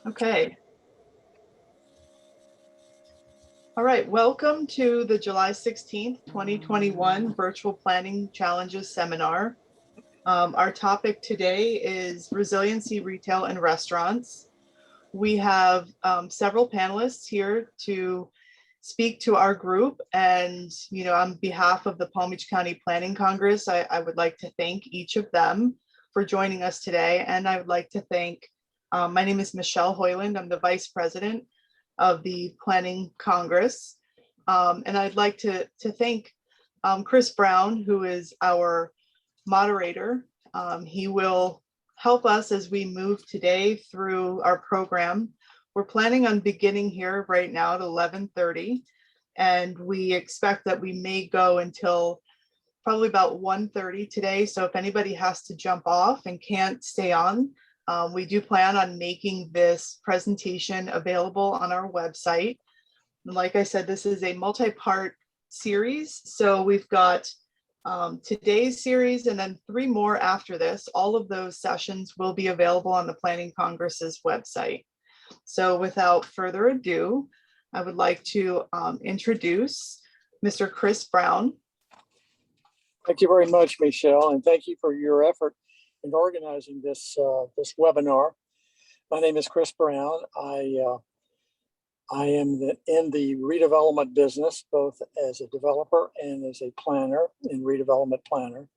Okay. All right, welcome to the July 16th, 2021 Virtual Planning Challenges Seminar. Our topic today is resiliency, retail, and restaurants. We have several panelists here to speak to our group, and on behalf of the Palm Beach County Planning Congress, I would like to thank each of them for joining us today. And I would like to thank, my name is Michelle Hoyland, I'm the Vice President of the Planning Congress. And I'd like to thank Chris Brown, who is our moderator. He will help us as we move today through our program. We're planning on beginning here right now at 11:30, and we expect that we may go until probably about 1:30 today. So if anybody has to jump off and can't stay on, we do plan on making this presentation available on our website. And like I said, this is a multi-part series. So we've got today's series and then 3 more after this. All of those sessions will be available on the Planning Congress's website. So without further ado, I would like to introduce Mr. Chris Brown. Thank you very much, Michelle, and thank you for your effort in organizing this webinar. My name is Chris Brown. I am in the redevelopment business, both as a developer and as a planner and redevelopment planner.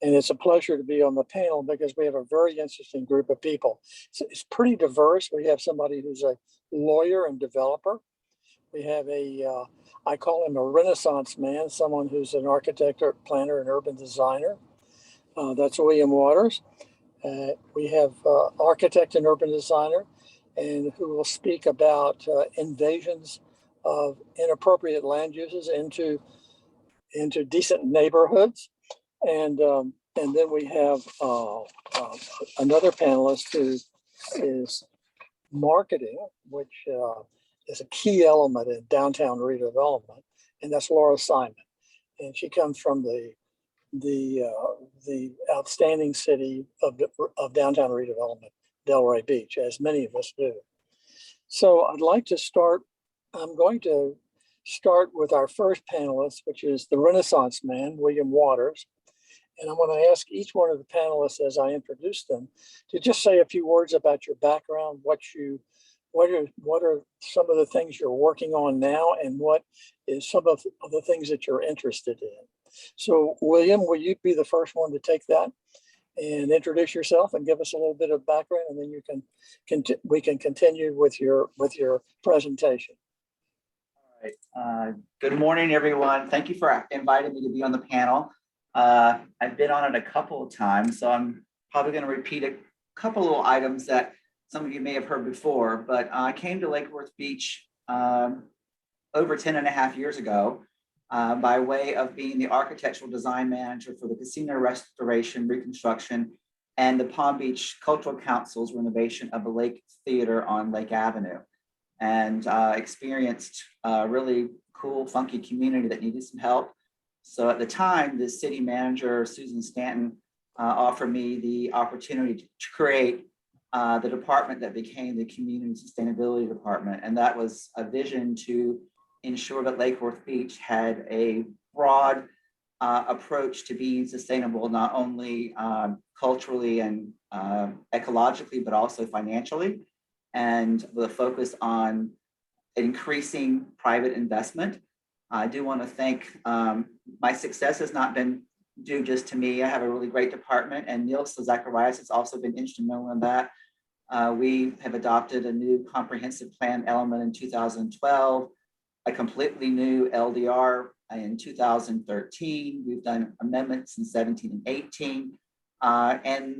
And it's a pleasure to be on the panel because we have a very interesting group of people. It's pretty diverse. We have somebody who's a lawyer and developer. We have I call him a Renaissance man, someone who's an architect, or planner, and urban designer. That's William Waters. We have architect and urban designer, and who will speak about invasions of inappropriate land uses into decent neighborhoods. And then we have another panelist who is marketing, which is a key element in downtown redevelopment, and that's Laura Simon. And she comes from the outstanding city of downtown redevelopment, Delray Beach, as many of us do. So I'd like to start. I'm going to start with our first panelist, which is the Renaissance man, William Waters. And I'm going to ask each one of the panelists as I introduce them to just say a few words about your background, what are some of the things you're working on now, and what is some of the things that you're interested in. So William, will you be the first one to take that and introduce yourself and give us a little bit of background, and then we can continue with your presentation. All right. Good morning, everyone. Thank you for inviting me to be on the panel. I've been on it a couple of times, so I'm probably going to repeat a couple little items that some of you may have heard before, but I came to Lake Worth Beach over 10 and a half years ago by way of being the architectural design manager for the casino restoration, reconstruction, and the Palm Beach Cultural Council's renovation of the Lake Theater on Lake Avenue, and experienced a really cool, funky community that needed some help. So at the time, the city manager, Susan Stanton, offered me the opportunity to create the department that became the Community Sustainability Department. And that was a vision to ensure that Lake Worth Beach had a broad approach to being sustainable, not only culturally and ecologically, but also financially, and with a focus on increasing private investment. I do want to thank, my success has not been due just to me. I have a really great department, and Neil Zacharias has also been instrumental in that. We have adopted a new comprehensive plan element in 2012, a completely new LDR in 2013. We've done amendments in 17 and 18. And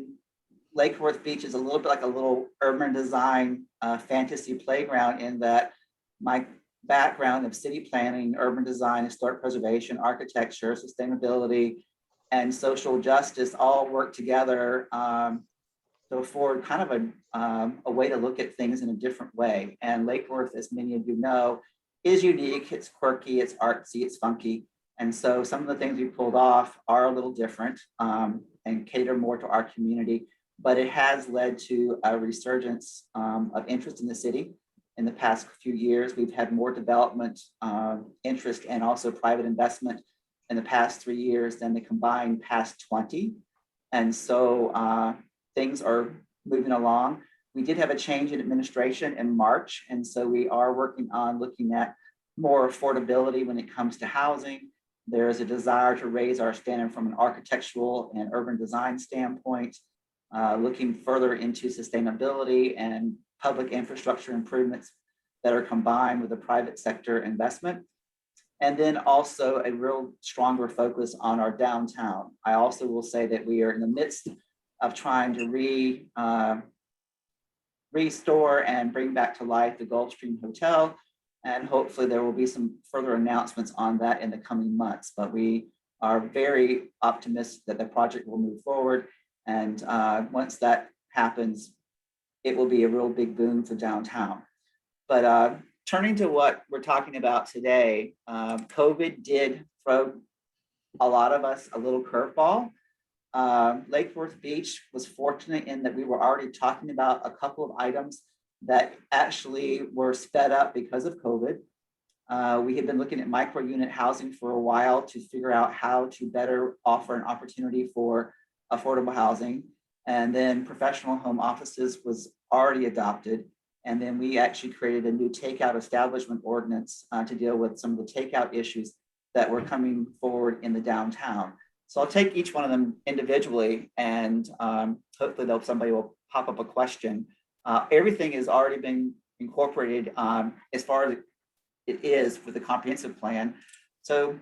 Lake Worth Beach is a little bit like a little urban design fantasy playground, in that my background of city planning, urban design, historic preservation, architecture, sustainability, and social justice all work together to afford kind of a way to look at things in a different way. And Lake Worth, as many of you know, is unique, it's quirky, it's artsy, it's funky. And so some of the things we pulled off are a little different and cater more to our community. but it has led to a resurgence of interest in the city. In the past few years, we've had more development interest and also private investment in the past 3 years than the combined past 20. And so things are moving along. We did have a change in administration in March. And so we are working on looking at more affordability when it comes to housing. There is a desire to raise our standard from an architectural and urban design standpoint, looking further into sustainability and public infrastructure improvements that are combined with the private sector investment. And then also a real stronger focus on our downtown. I also will say that we are in the midst of trying to restore and bring back to life the Gulfstream Hotel. And hopefully there will be some further announcements on that in the coming months. But we are very optimistic that the project will move forward. And once that happens, it will be a real big boom for downtown. But turning to what we're talking about today, COVID did throw a lot of us a little curveball. Lake Worth Beach was fortunate in that we were already talking about a couple of items that actually were sped up because of COVID. We had been looking at micro unit housing for a while to figure out how to better offer an opportunity for affordable housing. And then professional home offices was already adopted. And then we actually created a new takeout establishment ordinance to deal with some of the takeout issues that were coming forward in the downtown. So I'll take each one of them individually, and hopefully somebody will pop up a question. Everything has already been incorporated as far as it is with the comprehensive plan. So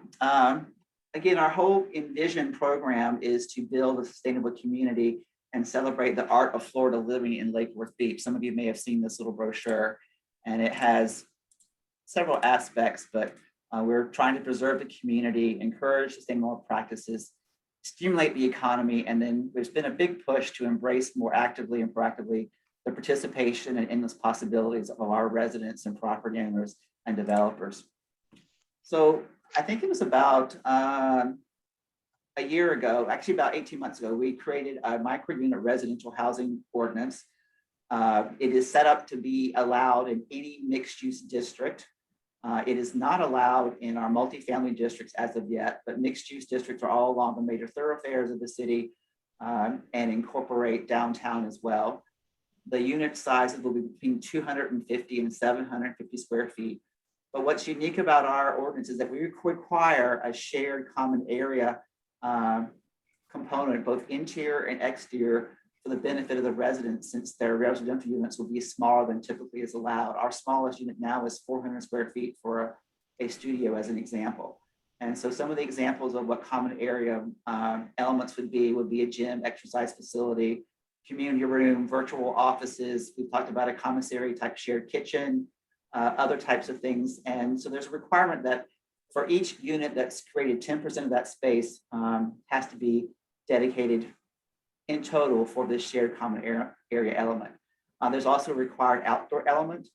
again, our whole Envision program is to build a sustainable community and celebrate the art of Florida living in Lake Worth Beach. Some of you may have seen this little brochure, and it has several aspects, but we're trying to preserve the community, encourage sustainable practices, stimulate the economy, and then there's been a big push to embrace more actively and proactively the participation and endless possibilities of our residents and property owners and developers. So I think it was about a year ago, actually about 18 months ago, we created a micro unit residential housing ordinance. It is set up to be allowed in any mixed use district. It is not allowed in our multifamily districts as of yet, but mixed use districts are all along the major thoroughfares of the city and incorporate downtown as well. The unit sizes will be between 250 and 750 square feet. But what's unique about our ordinance is that we require a shared common area component, both interior and exterior, for the benefit of the residents, since their residential units will be smaller than typically is allowed. Our smallest unit now is 400 square feet for a studio, as an example. And so some of the examples of what common area elements would be a gym, exercise facility, community room, virtual offices. We've talked about a commissary type shared kitchen, other types of things. And so there's a requirement that for each unit that's created, 10% of that space has to be dedicated in total for this shared common area element. There's also a required outdoor element.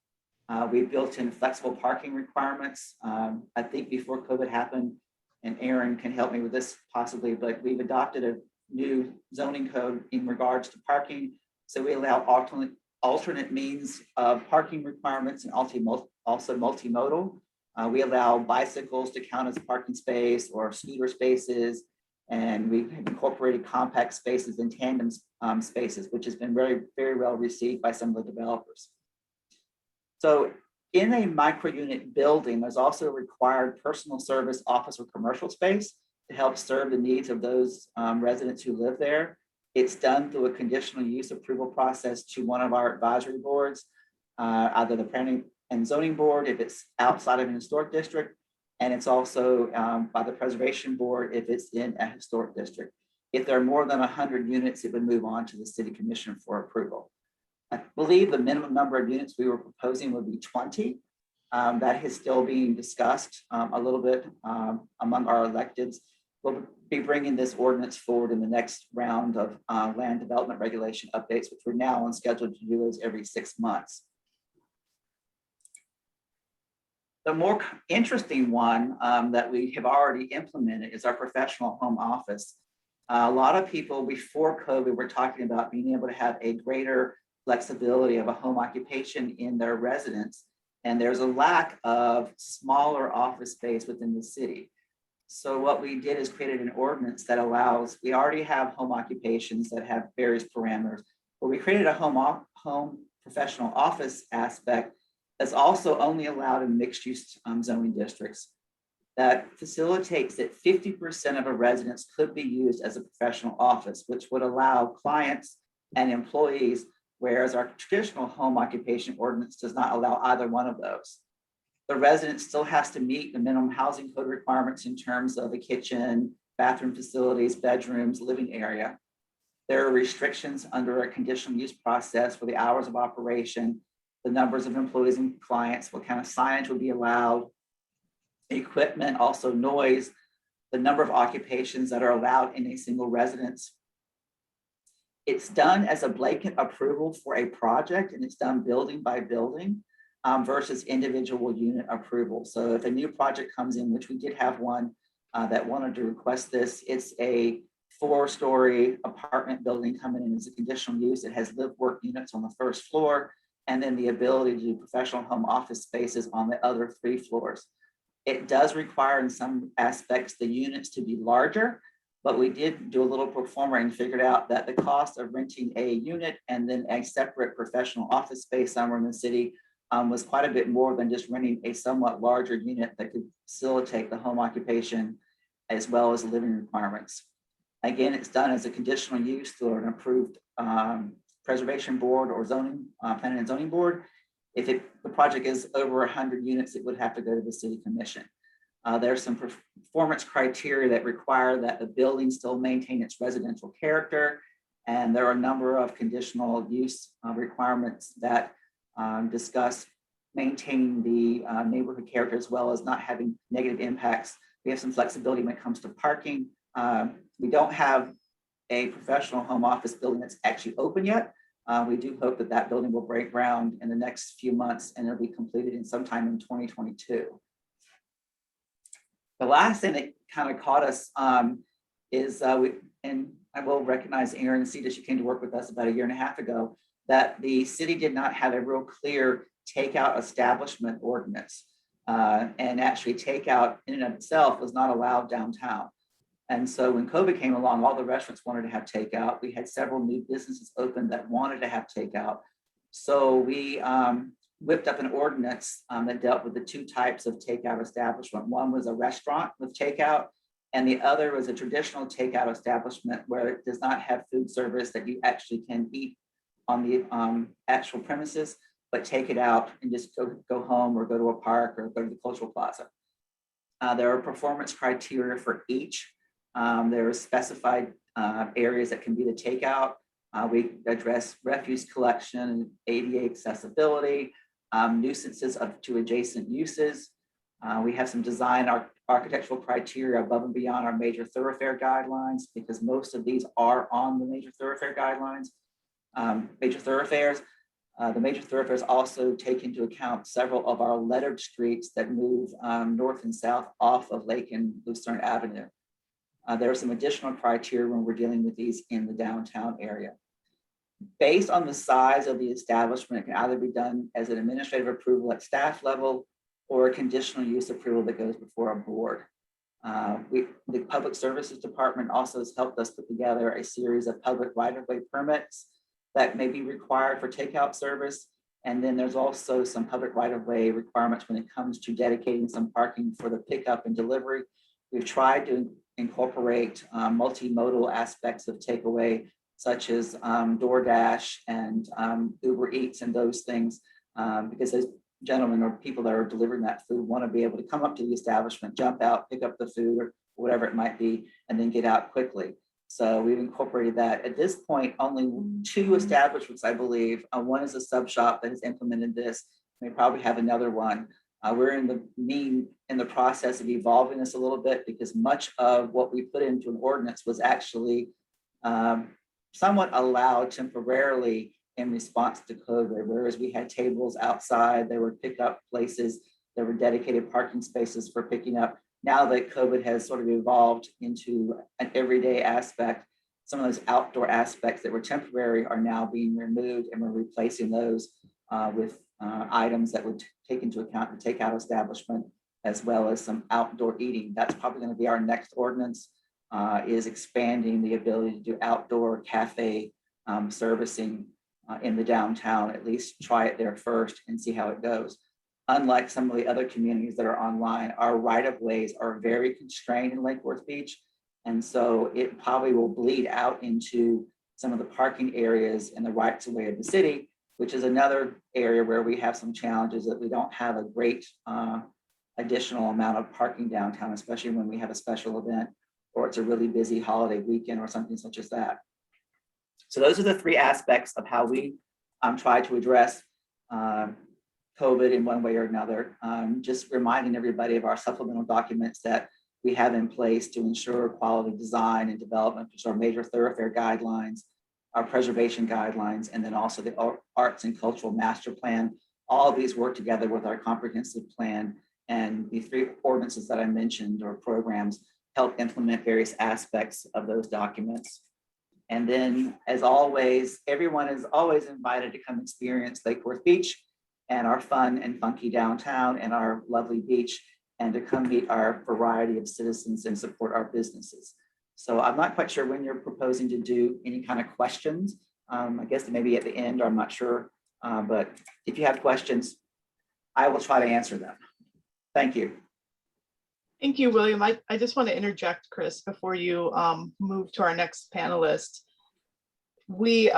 We've built in flexible parking requirements. I think before COVID happened, and Aaron can help me with this possibly, but we've adopted a new zoning code in regards to parking. So we allow alternate means of parking requirements and also multimodal. We allow bicycles to count as a parking space or scooter spaces. And we've incorporated compact spaces and tandem spaces, which has been very, very well received by some of the developers. So in a micro unit building, there's also a required personal service office or commercial space to help serve the needs of those residents who live there. It's done through a conditional use approval process to one of our advisory boards, either the planning and zoning board if it's outside of an historic district, and it's also by the preservation board if it's in a historic district. If there are more than 100 units, it would move on to the city commission for approval. I believe the minimum number of units we were proposing would be 20. That is still being discussed a little bit among our electeds. We'll be bringing this ordinance forward in the next round of land development regulation updates, which we're now on schedule to do those every 6 months. The more interesting one that we have already implemented is our professional home office. A lot of people before COVID were talking about being able to have a greater flexibility of a home occupation in their residence. And there's a lack of smaller office space within the city. So what we did is created an ordinance that allows, we already have home occupations that have various parameters, but we created a home professional office aspect that's also only allowed in mixed use zoning districts. That facilitates that 50% of a residence could be used as a professional office, which would allow clients and employees, whereas our traditional home occupation ordinance does not allow either one of those. The resident still has to meet the minimum housing code requirements in terms of a kitchen, bathroom facilities, bedrooms, living area. There are restrictions under a conditional use process for the hours of operation, the numbers of employees and clients, what kind of signage would be allowed, equipment, also noise, the number of occupations that are allowed in a single residence. It's done as a blanket approval for a project, and it's done building by building versus individual unit approval. So if a new project comes in, which we did have one that wanted to request this, it's a 4-story apartment building coming in as a conditional use. It has live work units on the first floor, and then the ability to do professional home office spaces on the other 3 floors. It does require in some aspects the units to be larger, but we did do a little pro forma and figured out that the cost of renting a unit and then a separate professional office space somewhere in the city was quite a bit more than just renting a somewhat larger unit that could facilitate the home occupation as well as living requirements. Again, it's done as a conditional use through an approved preservation board or zoning, planning and zoning board. If the project is over 100 units, it would have to go to the city commission. There's some performance criteria that require that the building still maintain its residential character. And there are a number of conditional use requirements that discuss maintaining the neighborhood character as well as not having negative impacts. We have some flexibility when it comes to parking. We don't have a professional home office building that's actually open yet. We do hope that that building will break ground in the next few months and it'll be completed in sometime in 2022. The last thing that kind of caught us is, and I will recognize Erin and Cedar, she came to work with us about 1.5 years ago, that the city did not have a real clear takeout establishment ordinance. And actually takeout in and of itself was not allowed downtown. And so when COVID came along, all the restaurants wanted to have takeout. We had several new businesses open that wanted to have takeout. So we whipped up an ordinance that dealt with the 2 types of takeout establishment. One was a restaurant with takeout, and the other was a traditional takeout establishment where it does not have food service that you actually can eat on the actual premises, but take it out and just go home or go to a park or go to the cultural plaza. There are performance criteria for each. There are specified areas that can be the takeout. We address refuse collection, ADA accessibility, nuisances to adjacent uses. We have some design architectural criteria above and beyond our major thoroughfare guidelines, because most of these are on the major thoroughfare guidelines. Major thoroughfares. The major thoroughfares also take into account several of our lettered streets that move north and south off of Lake and Lucerne Avenue. There are some additional criteria when we're dealing with these in the downtown area. Based on the size of the establishment, it can either be done as an administrative approval at staff level or a conditional use approval that goes before a board. The Public Services Department also has helped us put together a series of public right-of-way permits that may be required for takeout service. And then there's also some public right-of-way requirements when it comes to dedicating some parking for the pickup and delivery. We've tried to incorporate multimodal aspects of takeaway, such as DoorDash and Uber Eats and those things, because those gentlemen or people that are delivering that food want to be able to come up to the establishment, jump out, pick up the food or whatever it might be, and then get out quickly. So we've incorporated that. At this point, only 2 establishments, I believe. One is a sub shop that has implemented this. We probably have another one. We're in the process of evolving this a little bit, because much of what we put into an ordinance was actually somewhat allowed temporarily in response to COVID, whereas we had tables outside, there were pickup places, there were dedicated parking spaces for picking up. now that COVID has sort of evolved into an everyday aspect, some of those outdoor aspects that were temporary are now being removed, and we're replacing those with items that would take into account the takeout establishment, as well as some outdoor eating. That's probably going to be our next ordinance, is expanding the ability to do outdoor cafe servicing in the downtown. At least try it there first and see how it goes. Unlike some of the other communities that are online, our right-of-ways are very constrained in Lake Worth Beach. And so it probably will bleed out into some of the parking areas and the rights-of-way of the city, which is another area where we have some challenges, that we don't have a great additional amount of parking downtown, especially when we have a special event or it's a really busy holiday weekend or something such as that. So those are the three aspects of how we try to address COVID in one way or another. Just reminding everybody of our supplemental documents that we have in place to ensure quality design and development, which are major thoroughfare guidelines, our preservation guidelines, and then also the arts and cultural master plan. All of these work together with our comprehensive plan, and the three ordinances that I mentioned or programs help implement various aspects of those documents. And then, as always, everyone is always invited to come experience Lake Worth Beach and our fun and funky downtown and our lovely beach, and to come meet our variety of citizens and support our businesses. So I'm not quite sure when you're proposing to do any kind of questions. I guess maybe at the end, or I'm not sure. But if you have questions, I will try to answer them. Thank you. Thank you, William. I just want to interject, Chris, before you move to our next panelist. We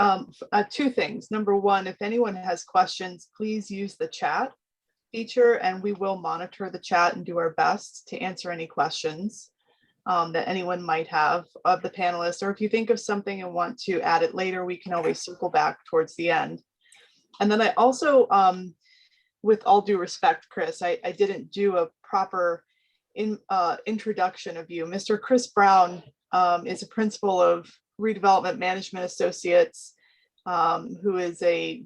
two things. Number one, if anyone has questions, please use the chat feature, and we will monitor the chat and do our best to answer any questions that anyone might have of the panelists. Or if you think of something and want to add it later, we can always circle back towards the end. And then I also, with all due respect, Chris, I didn't do a proper introduction of you. Mr. Chris Brown is a principal of Redevelopment Management Associates, who is a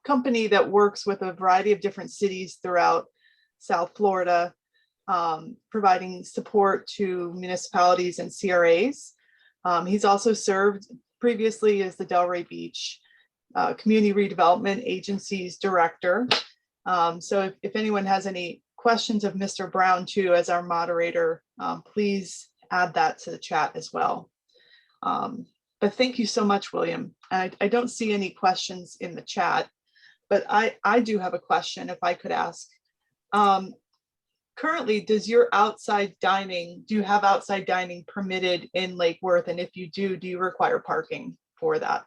company that works with a variety of different cities throughout South Florida, providing support to municipalities and CRAs. He's also served previously as the Delray Beach Community Redevelopment Agency's director. So if anyone has any questions of Mr. Brown too, as our moderator, please add that to the chat as well. But thank you so much, William. I don't see any questions in the chat, but I do have a question, if I could ask. Currently, do you have outside dining permitted in Lake Worth? And if you do you require parking for that?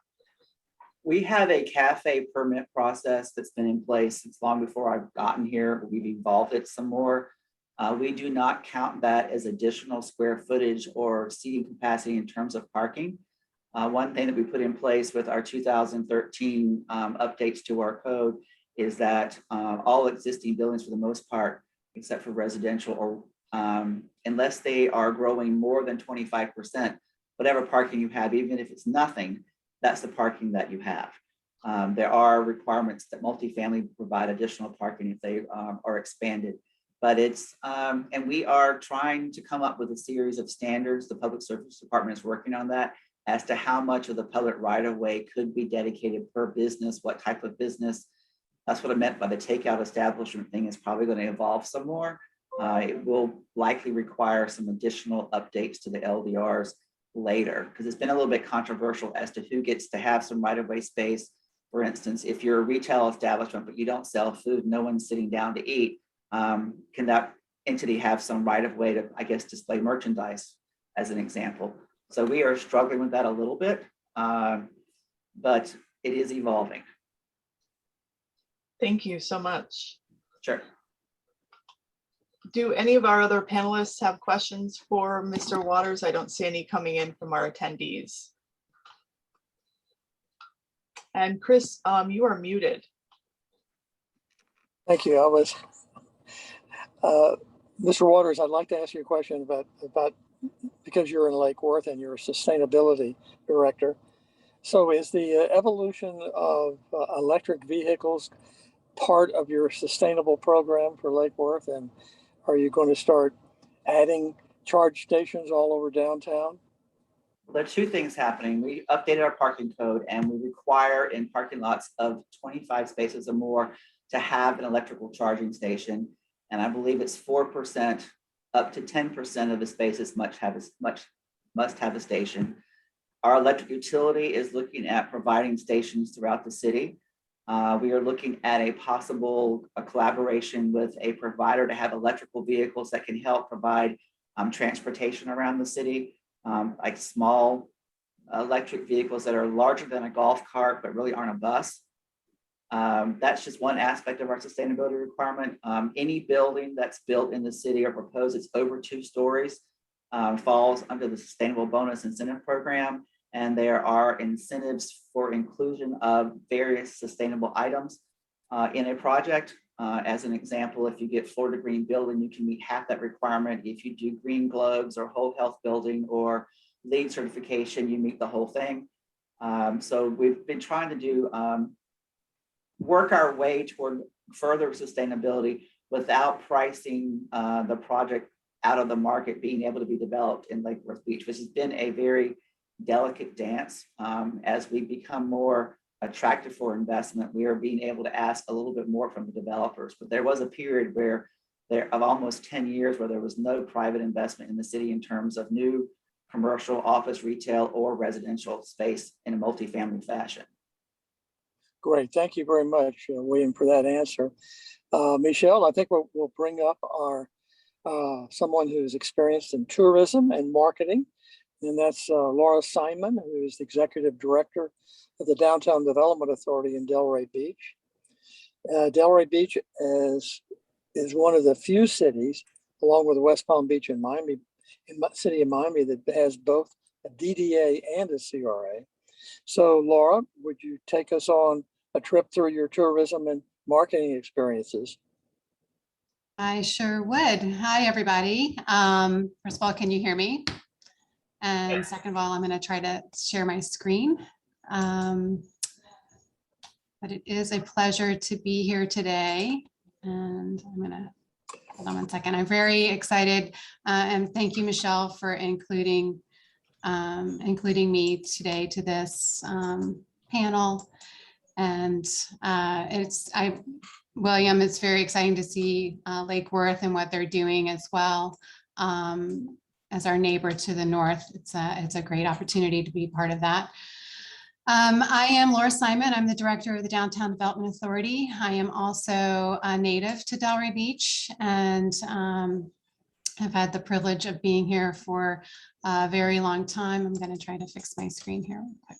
We have a cafe permit process that's been in place since long before I've gotten here. We've evolved it some more. We do not count that as additional square footage or seating capacity in terms of parking. One thing that we put in place with our 2013 updates to our code is that all existing buildings, for the most part, except for residential, or unless they are growing more than 25%, whatever parking you have, even if it's nothing, that's the parking that you have. There are requirements that multifamily provide additional parking if they are expanded. But it's, and we are trying to come up with a series of standards. The Public Service Department is working on that, as to how much of the public right-of-way could be dedicated per business, what type of business. That's what I meant by the takeout establishment thing. Is probably going to evolve some more. It will likely require some additional updates to the LDRs later, because it's been a little bit controversial as to who gets to have some right-of-way space. For instance, if you're a retail establishment, but you don't sell food, no one's sitting down to eat, can that entity have some right-of-way to, I guess, display merchandise, as an example? So we are struggling with that a little bit, but it is evolving. Thank you so much. Sure. Do any of our other panelists have questions for Mr. Waters? I don't see any coming in from our attendees. And Chris, you are muted. Thank you. Mr. Waters, I'd like to ask you a question about because you're in Lake Worth and you're a sustainability director. So is the evolution of electric vehicles part of your sustainable program for Lake Worth? And Are you going to start adding charge stations all over downtown? There are two things happening. We updated our parking code and we require in parking lots of 25 spaces or more to have an electrical charging station. And I believe it's 4% up to 10% of the spaces must have a station. Our electric utility is looking at providing stations throughout the city. We are looking at a possible collaboration with a provider to have electrical vehicles that can help provide transportation around the city, like small electric vehicles that are larger than a golf cart, but really aren't a bus. That's just one aspect of our sustainability requirement. Any building that's built in the city or proposed it's over 2 stories falls under the Sustainable Bonus Incentive Program. And there are incentives for inclusion of various sustainable items in a project. As an example, if you get Florida Green Building, you can meet half that requirement. If you do Green Globes or Whole Health Building or LEED certification, you meet the whole thing. So we've been trying to do work our way toward further sustainability without pricing the project out of the market being able to be developed in Lake Worth Beach, which has been a very delicate dance. As we become more attractive for investment, we are being able to ask a little bit more from the developers. But there was a period where of almost 10 years where there was no private investment in the city in terms of new commercial, office, retail, or residential space in a multifamily fashion. Great, thank you very much, William, for that answer. Michelle, I think we'll bring up our someone who's experienced in tourism and marketing, and that's Laura Simon, who is the Executive Director of the Downtown Development Authority in Delray Beach. Delray Beach is one of the few cities, along with West Palm Beach and Miami, in the city of Miami, that has both a DDA and a CRA. So Laura, would you take us on a trip through your tourism and marketing experiences? I sure would. Hi, everybody. First of all, can you hear me? And second of all, I'm going to try to share my screen. But it is a pleasure to be here today. And I'm going to hold on one second. I'm very excited. And thank you, Michelle, for including me today to this panel. And William, it's very exciting to see Lake Worth and what they're doing as well. As our neighbor to the north, it's a great opportunity to be part of that. I am Laura Simon. I'm the director of the Downtown Development Authority. I am also a native to Delray Beach and I've had the privilege of being here for a very long time. I'm going to try to fix my screen here real quick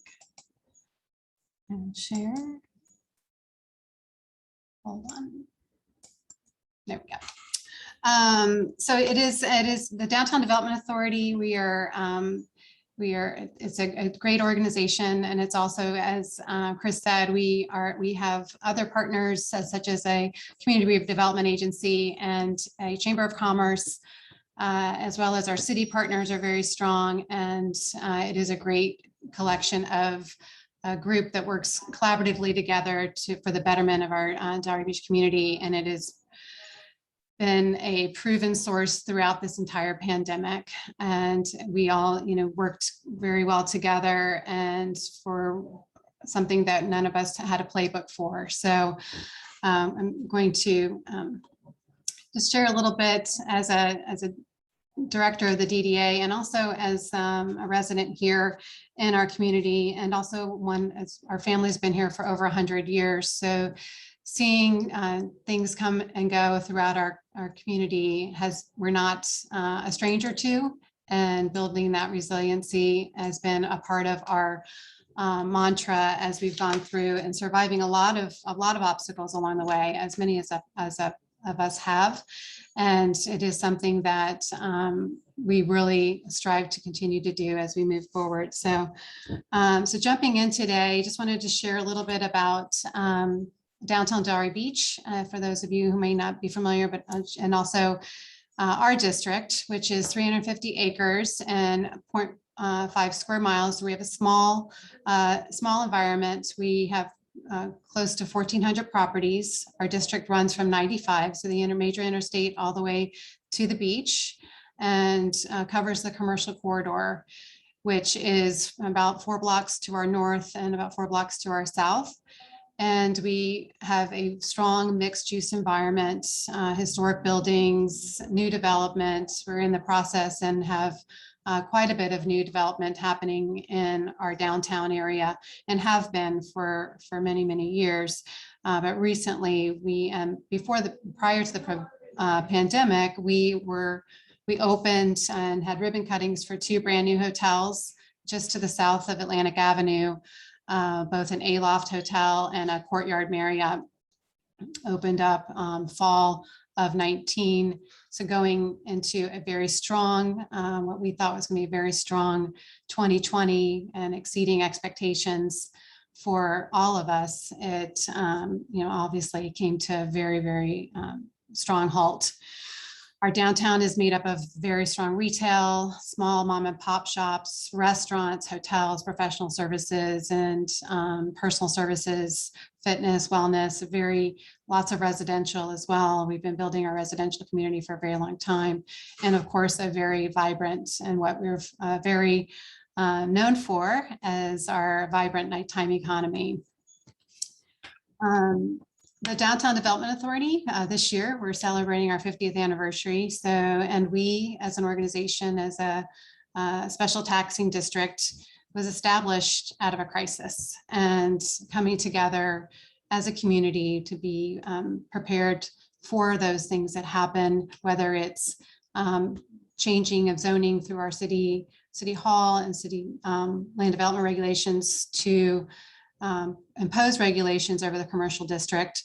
and share. Hold on. There we go. So it is the Downtown Development Authority. It's a great organization, and it's also, as Chris said, we have other partners such as a community development agency and a chamber of commerce, as well as our city partners are very strong, and it is a great collection of a group that works collaboratively together for the betterment of our Delray Beach community, and it has been a proven source throughout this entire pandemic. And we all, worked very well together, and for something that none of us had a playbook for. So I'm going to just share a little bit as a director of the DDA, and also as a resident here in our community, and also one as our family's been here for over 100 years. So seeing things come and go throughout our community we're not a stranger to, and building that resiliency has been a part of our mantra as we've gone through, and surviving a lot of obstacles along the way, as many of us have. And it is something that we really strive to continue to do as we move forward. So, so jumping in today, just wanted to share a little bit about downtown Delray Beach, for those of you who may not be familiar, but and also our district, which is 350 acres and 0.5 square miles. We have a small environment. We have close to 1,400 properties. Our district runs from 95, so the major interstate all the way to the beach, and covers the commercial corridor, which is about 4 blocks to our north and about 4 blocks to our south. And we have a strong mixed use environment, historic buildings, new development. We're in the process and have quite a bit of new development happening in our downtown area, and have been for many, many years. But recently, prior to the pandemic, we opened and had ribbon cuttings for 2 brand new hotels just to the south of Atlantic Avenue. Both an Aloft Hotel and a Courtyard Marriott opened up fall of 19. So going into a very strong, what we thought was going to be a very strong 2020 and exceeding expectations for all of us. It, obviously came to a very, very strong halt. Our downtown is made up of very strong retail, small mom and pop shops, restaurants, hotels, professional services, and personal services, fitness, wellness, lots of residential as well. We've been building our residential community for a very long time. And of course, a very vibrant, and what we're very known for as our vibrant nighttime economy. The Downtown Development Authority, this year, we're celebrating our 50th anniversary. So, and we as an organization, as a special taxing district, was established out of a crisis, and coming together as a community to be prepared for those things that happen, whether it's changing of zoning through our city hall and city land development regulations to impose regulations over the commercial district.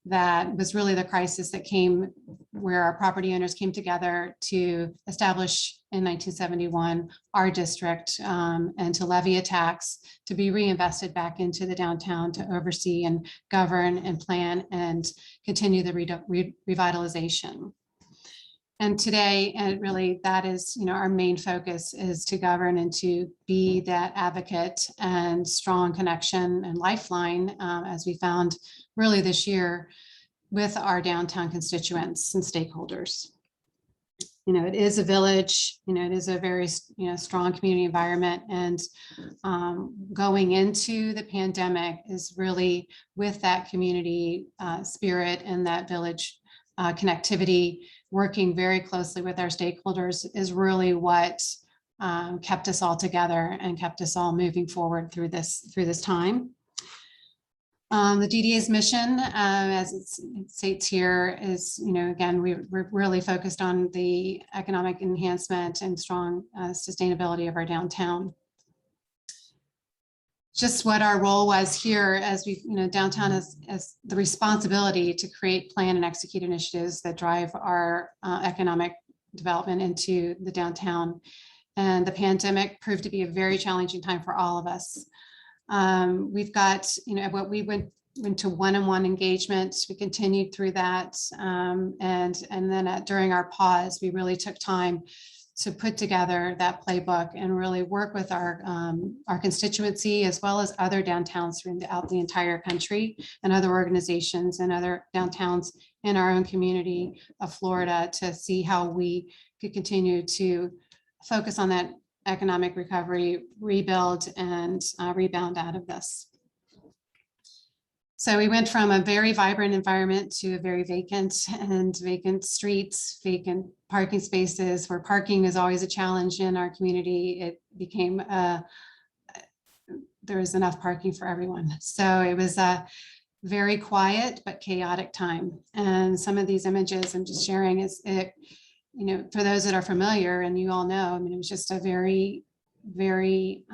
That was really the crisis that came where our property owners came together to establish in 1971 our district, and to levy a tax to be reinvested back into the downtown to oversee and govern and plan and continue the revitalization. And today, and really that is, our main focus is to govern and to be that advocate and strong connection and lifeline, as we found really this year with our downtown constituents and stakeholders. It is a village, it is a very, strong community environment, and going into the pandemic is really with that community spirit and that village connectivity. Working very closely with our stakeholders is really what kept us all together and kept us all moving forward through this time. The DDA's mission, as it states here, is, again, we're really focused on the economic enhancement and strong sustainability of our downtown. Just what our role was here, as we, downtown as the responsibility to create, plan, and execute initiatives that drive our economic development into the downtown. And the pandemic proved to be a very challenging time for all of us. We've got, what we went into one-on-one engagements. We continued through that, and then during our pause, we really took time to put together that playbook and really work with our constituency, as well as other downtowns throughout the entire country, and other organizations and other downtowns in our own community of Florida, to see how we could continue to focus on that economic recovery, rebuild, and rebound out of this. So we went from a very vibrant environment to a very vacant streets, vacant parking spaces, where parking is always a challenge in our community. It became, there was enough parking for everyone. So it was a very quiet but chaotic time. And some of these images I'm just sharing is it, for those that are familiar, and you all know, it was just a very, very,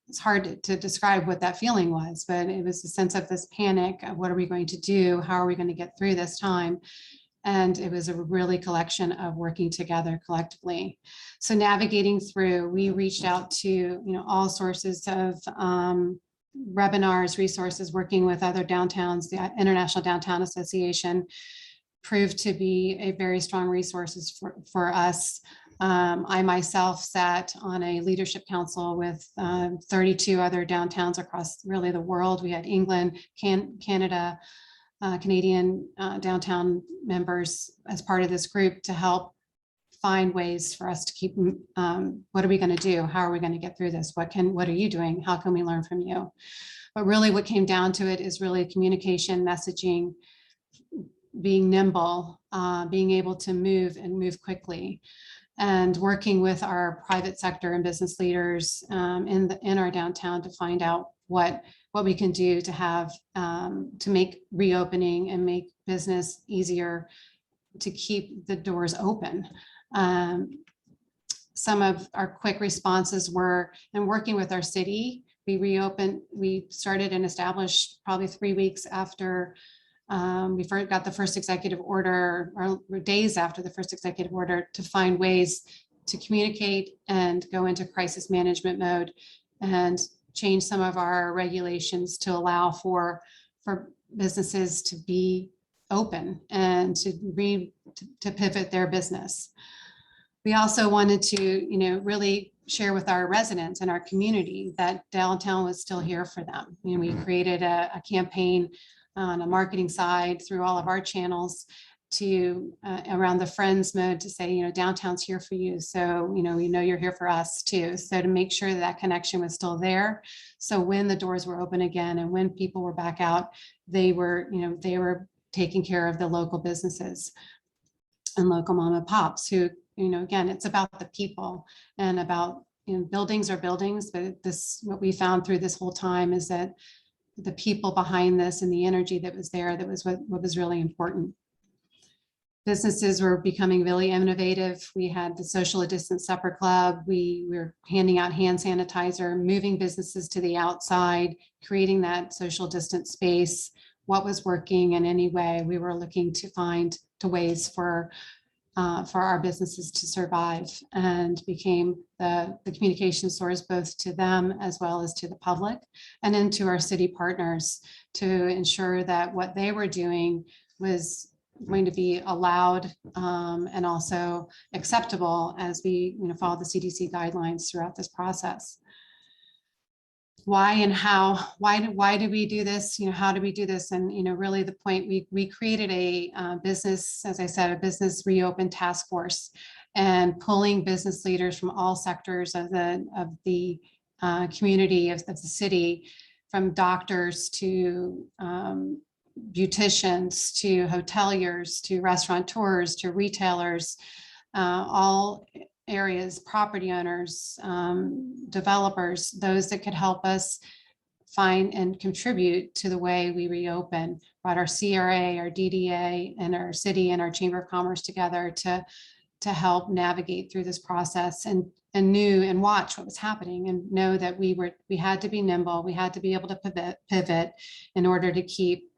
it's hard to describe what that feeling was, but it was a sense of this panic of what are we going to do? How are we going to get through this time? And it was a really collection of working together collectively. So navigating through, we reached out to, all sources of webinars, resources, working with other downtowns. The International Downtown Association proved to be a very strong resources for us. I myself sat on a leadership council with 32 other downtowns across really the world. We had England, Canada, Canadian downtown members as part of this group to help find ways for us to keep, what are we going to do? How are we going to get through this? What are you doing? How can we learn from you? But really what came down to it is really communication, messaging, being nimble, being able to move quickly, and working with our private sector and business leaders in our downtown to find out what we can do to have to make reopening and make business easier, to keep the doors open. Some of our quick responses were, in working with our city, we started and established probably 3 weeks after we first got the first executive order, or days after the first executive order, to find ways to communicate and go into crisis management mode and change some of our regulations to allow for businesses to be open and to pivot their business. We also wanted to, really share with our residents and our community that downtown was still here for them. We created a campaign on a marketing side through all of our channels to around the friends mode to say, downtown's here for you. So, we know you're here for us too. So to make sure that connection was still there. So when the doors were open again and when people were back out, they were taking care of the local businesses and local mom and pops who, again, it's about the people and about, buildings are buildings, but what we found through this whole time is that the people behind this and the energy that was there, that was what was really important. Businesses were becoming really innovative. We had the social distance supper club. We were handing out hand sanitizer, moving businesses to the outside, creating that social distance space. What was working in any way, we were looking to find ways for our businesses to survive, and became the communication source both to them as well as to the public, and then to our city partners to ensure that what they were doing was going to be allowed and also acceptable as we follow the CDC guidelines throughout this process. Why and how? Why do we do this? How do we do this? And really the point, we created a business, as I said, a business reopen task force, and pulling business leaders from all sectors of the community of the city, from doctors to beauticians to hoteliers to restaurateurs to retailers, all areas, property owners, developers, those that could help us find and contribute to the way we reopen. Brought our CRA, our DDA, and our city and our Chamber of Commerce together to help navigate through this process, and knew and watch what was happening, and know that we had to be nimble. We had to be able to pivot in order to keep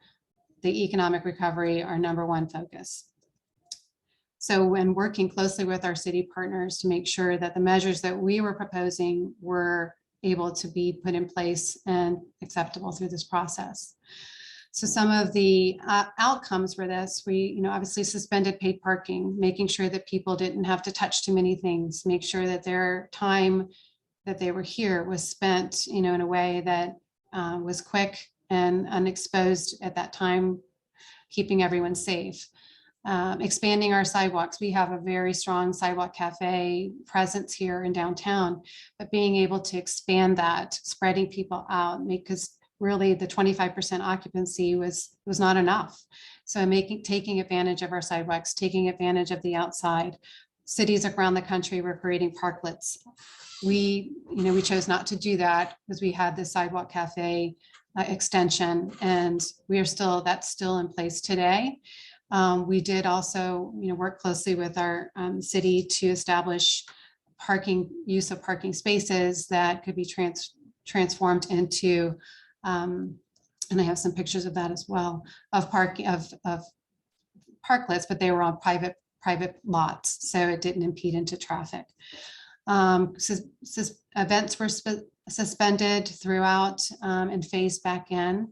the economic recovery our number one focus. So when working closely with our city partners to make sure that the measures that we were proposing were able to be put in place and acceptable through this process. So some of the outcomes for this, we obviously suspended paid parking, making sure that people didn't have to touch too many things, make sure that their time that they were here was spent in a way that was quick and unexposed at that time, keeping everyone safe. Expanding our sidewalks. We have a very strong sidewalk cafe presence here in downtown, but being able to expand that, spreading people out, because really the 25% occupancy was not enough. So taking advantage of our sidewalks, taking advantage of the outside. Cities around the country were creating parklets. We chose not to do that because we had the sidewalk cafe extension, and that's still in place today. We did also, work closely with our city to establish use of parking spaces that could be transformed into, and I have some pictures of that as well, of parklets, but they were on private lots, so it didn't impede into traffic. Events were suspended throughout and phased back in.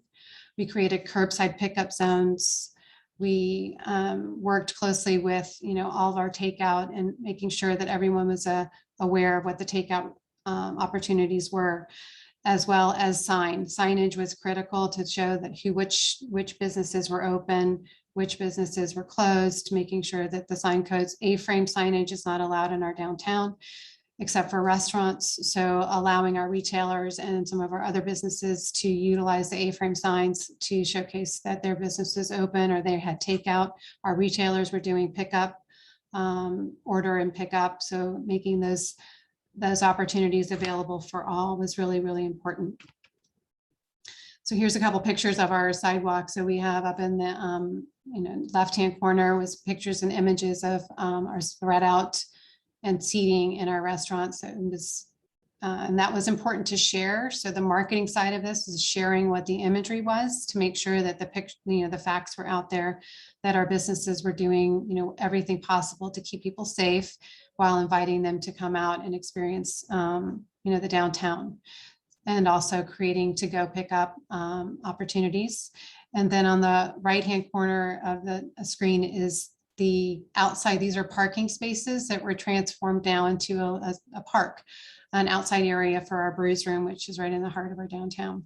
We created curbside pickup zones. We worked closely with, all of our takeout and making sure that everyone was aware of what the takeout opportunities were, as well as signage was critical to show that which businesses were open, which businesses were closed, making sure that the sign codes, A-frame signage is not allowed in our downtown, except for restaurants. So allowing our retailers and some of our other businesses to utilize the A-frame signs to showcase that their business is open or they had takeout. Our retailers were doing pickup, order and pickup. So making those opportunities available for all was really, really important. So here's a couple pictures of our sidewalk. So we have up in the left-hand corner was pictures and images of our spread out and seating in our restaurants. So it was, and that was important to share. So the marketing side of this is sharing what the imagery was to make sure that the picture, the facts were out there, that our businesses were doing, everything possible to keep people safe while inviting them to come out and experience, the downtown, and also creating to-go pickup opportunities. And then on the right-hand corner of the screen is the outside. These are parking spaces that were transformed now into a park, an outside area for our brews room, which is right in the heart of our downtown.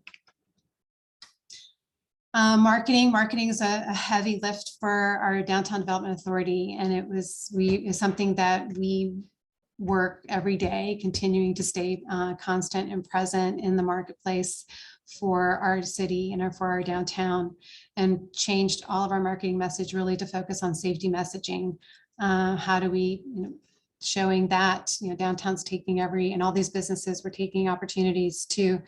Marketing is a heavy lift for our Downtown Development Authority, and is something that we work every day, continuing to stay constant and present in the marketplace for our city and for our downtown, and changed all of our marketing message really to focus on safety messaging. How do we, showing that, downtown's taking and all these businesses were taking opportunities to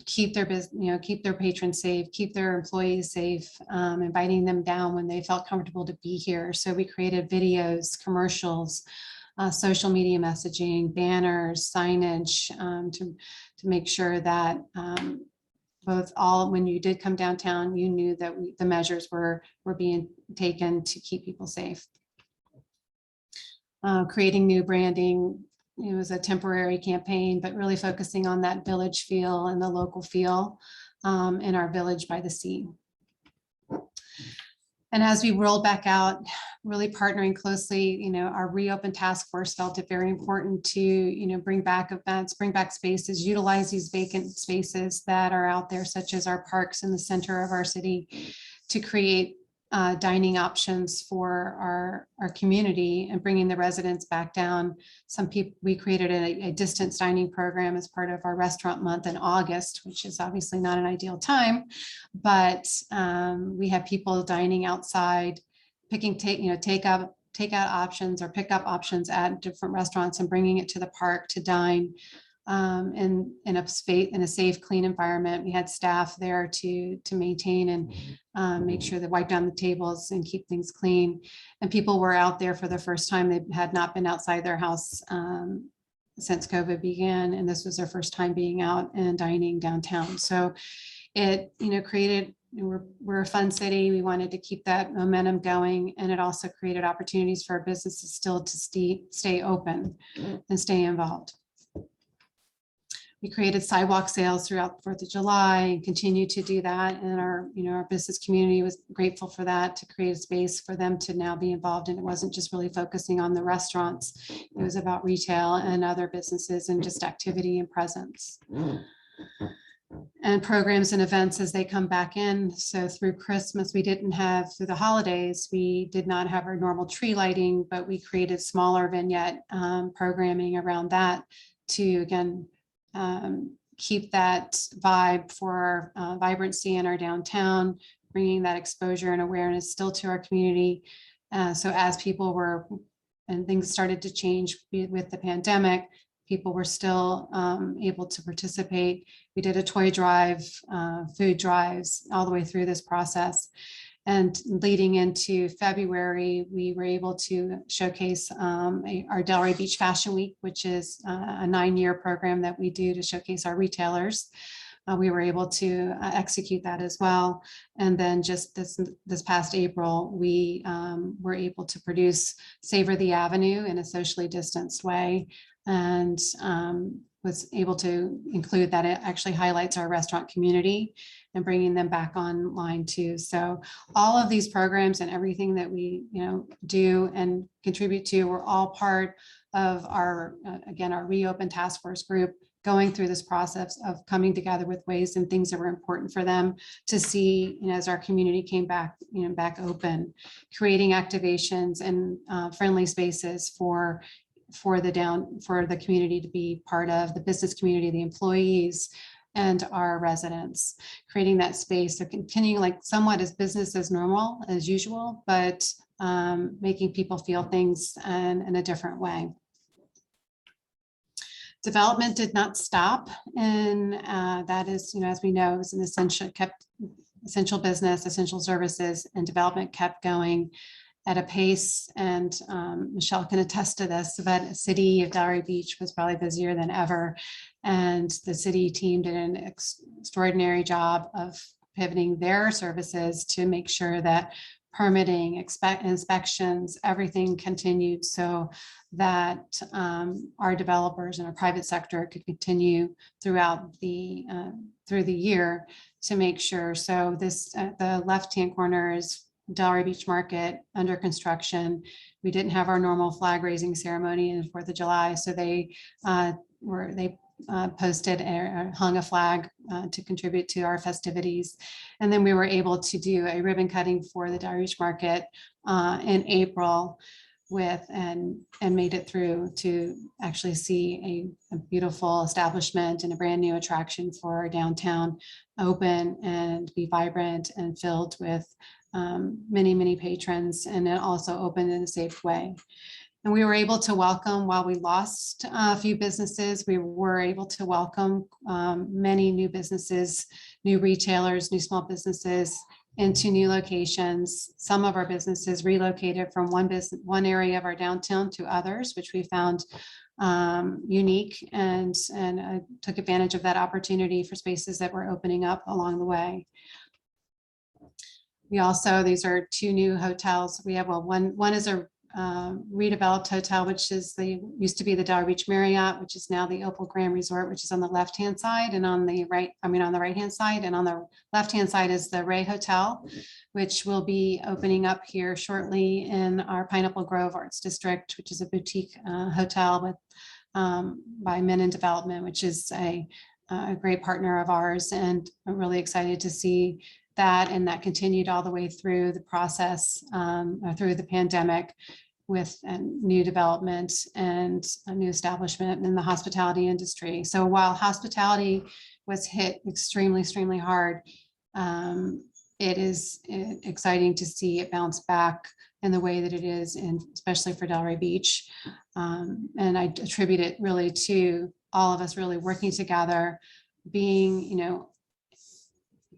keep their business, keep their patrons safe, keep their employees safe, inviting them down when they felt comfortable to be here. So we created videos, commercials, social media messaging, banners, signage, to make sure that when you did come downtown, you knew that the measures were being taken to keep people safe. Creating new branding, it was a temporary campaign, but really focusing on that village feel and the local feel in our village by the sea. And as we rolled back out, really partnering closely, our reopen task force felt it very important to, bring back events, bring back spaces, utilize these vacant spaces that are out there, such as our parks in the center of our city, to create dining options for our community and bringing the residents back down. We created a distance dining program as part of our restaurant month in August, which is obviously not an ideal time, but we have people dining outside, picking takeout options or pickup options at different restaurants and bringing it to the park to dine in a safe, clean environment. We had staff there to maintain and make sure they wipe down the tables and keep things clean. And people were out there for the first time. They had not been outside their house since COVID began, and this was their first time being out and dining downtown. So it, created. We're a fun city. We wanted to keep that momentum going, and it also created opportunities for our businesses still to stay open and stay involved. We created sidewalk sales throughout the 4th of July and continue to do that. And our business community was grateful for that, to create a space for them to now be involved. And it wasn't just really focusing on the restaurants. It was about retail and other businesses and just activity and presence. And programs and events as they come back in. So through Christmas, through the holidays, we did not have our normal tree lighting, but we created smaller vignette programming around that to, again, keep that vibe for our vibrancy in our downtown, bringing that exposure and awareness still to our community. So as people and things started to change with the pandemic, people were still able to participate. We did a toy drive, food drives all the way through this process. And leading into February, we were able to showcase our Delray Beach Fashion Week, which is a 9-year program that we do to showcase our retailers. We were able to execute that as well. And then just this past April, we were able to produce Savor the Avenue in a socially distanced way, and was able to include that it actually highlights our restaurant community and bringing them back online too. So all of these programs and everything that we do and contribute to, we're all part of our, again, our Reopen Task Force group, going through this process of coming together with ways and things that were important for them to see, as our community came back, back open, creating activations and friendly spaces for the community to be part of, the business community, the employees, and our residents, creating that space. So continuing like somewhat as business as normal, as usual, but making people feel things in a different way. Development did not stop, and that is, as we know, is an essential business, essential services, and development kept going at a pace. And Michelle can attest to this, but the city of Delray Beach was probably busier than ever, and the city team did an extraordinary job of pivoting their services to make sure that permitting, inspections, everything continued so that our developers and our private sector could continue throughout through the year to make sure. So this, the left-hand corner is Delray Beach Market under construction. We didn't have our normal flag raising ceremony on the 4th of July, so they posted or hung a flag to contribute to our festivities. And then we were able to do a ribbon cutting for the Delray Beach Market in April and made it through to actually see a beautiful establishment and a brand new attraction for our downtown open and be vibrant and filled with many patrons, and it also opened in a safe way. And we were able to welcome, while we lost a few businesses, we were able to welcome many new businesses, new retailers, new small businesses into new locations. Some of our businesses relocated from one area of our downtown to others, which we found unique, and took advantage of that opportunity for spaces that were opening up along the way. We also, these are two new hotels. We have, well, one is a redeveloped hotel, which is used to be the Delray Beach Marriott, which is now the Opal Grand Resort, which is on the left-hand side, and on the right-hand side, and on the left-hand side is the Ray Hotel, which will be opening up here shortly in our Pineapple Grove Arts District, which is a boutique hotel with by Men Development, which is a great partner of ours, and I'm really excited to see that, and that continued all the way through the process, through the pandemic, with new development and a new establishment in the hospitality industry. So while hospitality was hit extremely hard, it is exciting to see it bounce back in the way that it is, and especially for Delray Beach. And I attribute it really to all of us really working together, being,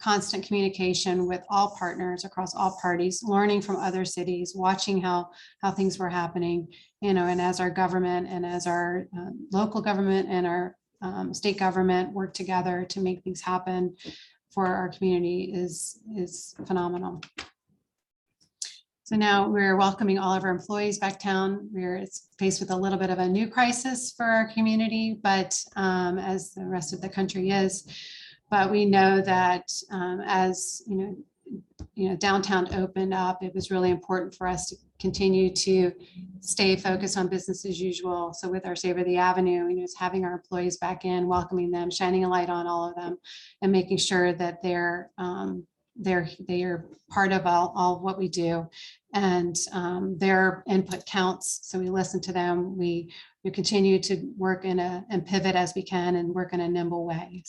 constant communication with all partners across all parties, learning from other cities, watching how things were happening, and as our government and as our local government and our state government work together to make things happen for our community is phenomenal. So now we're welcoming all of our employees back down. We're faced with a little bit of a new crisis for our community, but as the rest of the country is. But we know that as downtown opened up, it was really important for us to continue to stay focused on business as usual. So with our Savor the Avenue, it's having our employees back in, welcoming them, shining a light on all of them, and making sure that they are part of all what we do, and their input counts. So we listen to them. We continue to work and pivot as we can, and work in a nimble way.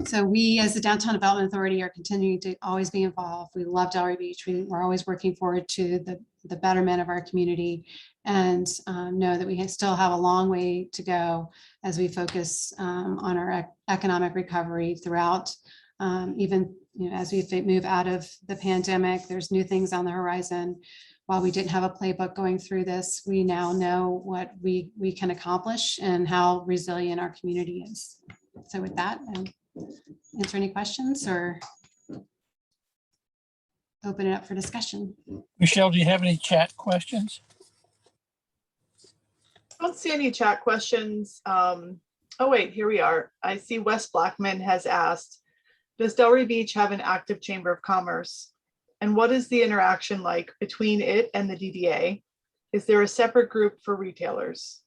So we, as the Downtown Development Authority, are continuing to always be involved. We love Delray Beach. We're always working forward to the betterment of our community, and know that we still have a long way to go as we focus on our economic recovery throughout. Even as we move out of the pandemic, there's new things on the horizon. While we didn't have a playbook going through this, we now know what we can accomplish and how resilient our community is. So with that, answer any questions or open it up for discussion. Michelle, do you have any chat questions? Don't see any chat questions. Oh wait, here we are. I see Wes Blackman has asked, does Delray Beach have an active Chamber of Commerce? And what is the interaction like between it and the DDA? Is there a separate group for retailers?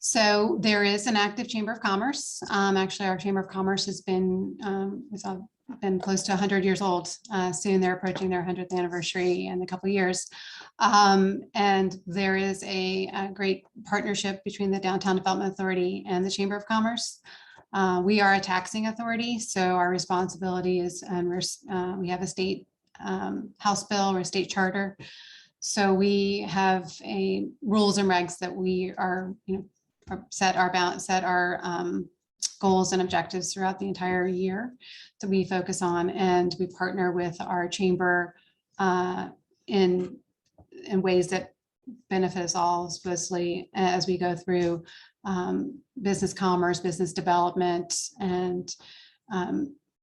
So there is an active Chamber of Commerce. Actually, our Chamber of Commerce has been close to 100 years old. Soon they're approaching their 100th anniversary in a couple of years. And there is a great partnership between the Downtown Development Authority and the Chamber of Commerce. We are a taxing authority, so our responsibility is, and we have a state House bill or a state charter. So we have a rules and regs that we are, set our goals and objectives throughout the entire year that we focus on, and we partner with our chamber in ways that benefit us all, especially as we go through business commerce, business development, and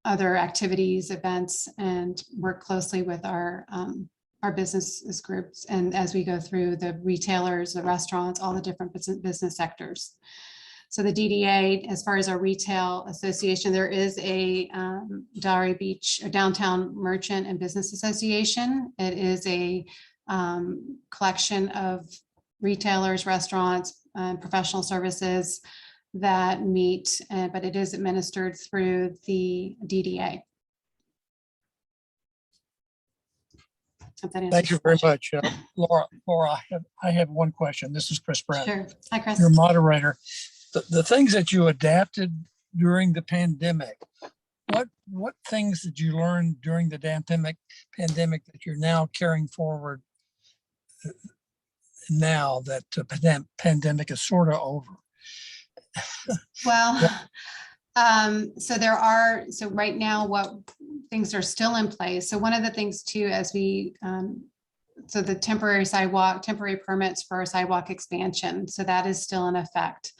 other activities, events, and work closely with our business groups. And as we go through the retailers, the restaurants, all the different business sectors. So the DDA, as far as our retail association, there is a Delray Beach, a Downtown Merchant and Business Association. It is a collection of retailers, restaurants, professional services that meet, but it is administered through the DDA. Thank you very much. Laura, I have one question. This is Chris Brent. Sure. Hi, Chris. Your moderator. The things that you adapted during the pandemic, what things did you learn during the pandemic that you're now carrying forward now that the pandemic is sort of over? Well, so right now, what things are still in place. So one of the things too, as we, so the temporary permits for our sidewalk expansion. So that is still in effect.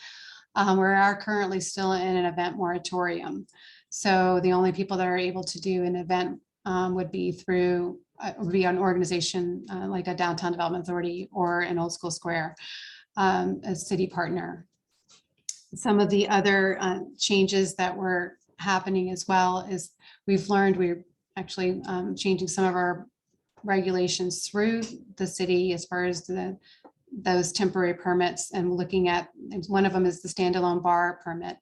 We are currently still in an event moratorium. So the only people that are able to do an event would be through, would be an organization like a Downtown Development Authority or an Old School Square, a city partner. Some of the other changes that were happening as well is we've learned we're actually changing some of our regulations through the city as far as those temporary permits, and looking at, one of them is the standalone bar permit.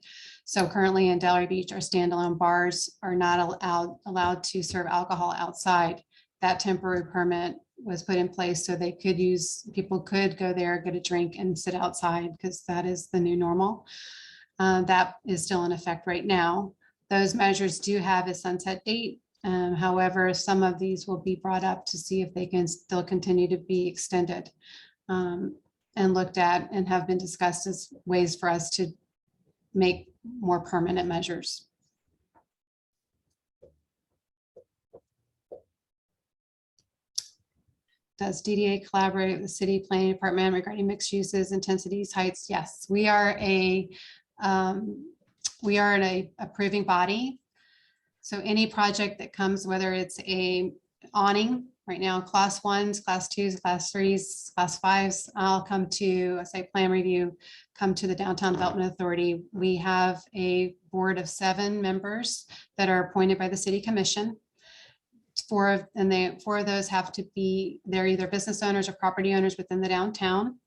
So currently in Delray Beach, our standalone bars are not allowed to serve alcohol outside. That temporary permit was put in place so people could go there, get a drink and sit outside, because that is the new normal. That is still in effect right now. Those measures do have a sunset date. However, some of these will be brought up to see if they can still continue to be extended and looked at, and have been discussed as ways for us to make more permanent measures. Does DDA collaborate with the city planning department regarding mixed uses, intensities, heights? Yes, we are an approving body. So any project that comes, whether it's a awning, right now, class 1s, class 2s, class 3s, class 5s, I'll come to a site plan review, come to the Downtown Development Authority. We have a board of 7 members that are appointed by the City Commission. 4 of those have to be, they're either business owners or property owners within the downtown,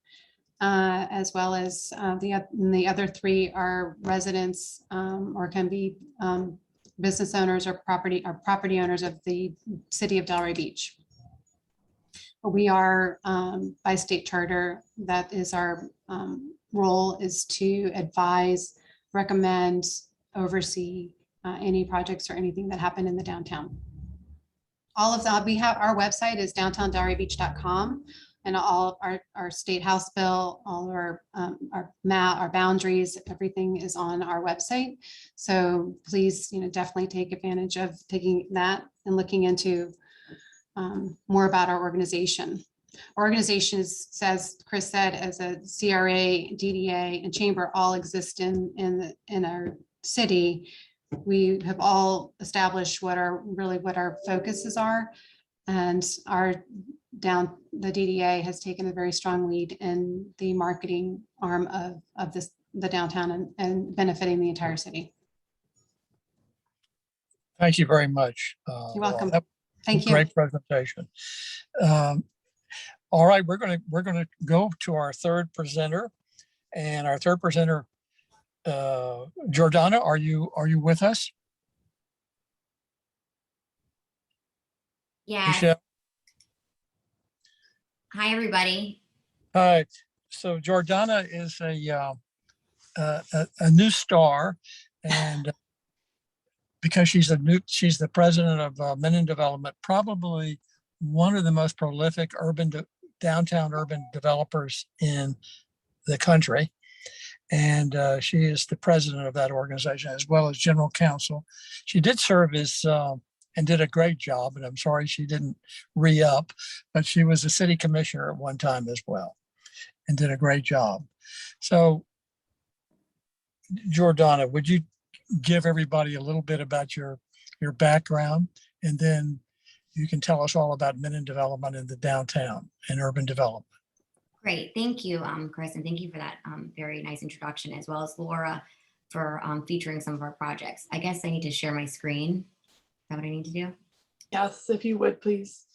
as well as the other 3 are residents or can be business owners or property owners of the city of Delray Beach. We are by state charter, that is our role, is to advise, recommend, oversee any projects or anything that happen in the downtown. All of that, we have, our website is downtowndelraybeach.com, and all of our state house bill, all of our map, our boundaries, everything is on our website. So please, definitely take advantage of taking that and looking into more about our organization. Our organization is, as Chris said, as a CRA, DDA, and chamber all exist in our city. We have all established what our focuses are, and our the DDA has taken a very strong lead in the marketing arm of the downtown and benefiting the entire city. Thank you very much. You're welcome. That was Thank a you. great presentation. All right, we're gonna go to our third presenter, and our third presenter, Jordana, are you with us? Yeah. Michelle? Hi, everybody. Hi. So Jordana is a new star, and because she's the president of Men in Development, probably one of the most prolific downtown urban developers in the country. And she is the president of that organization as well as general counsel. She did serve as and did a great job, and I'm sorry she didn't re-up, but she was a city commissioner at one time as well and did a great job. So Jordana, would you give everybody a little bit about your background, and then you can tell us all about Men in Development in the downtown and urban development. Great. Thank you, Chris, and thank you for that very nice introduction, as well as Laura for featuring some of our projects. I guess I need to share my screen. Is that what I need to do? Yes, if you would, please.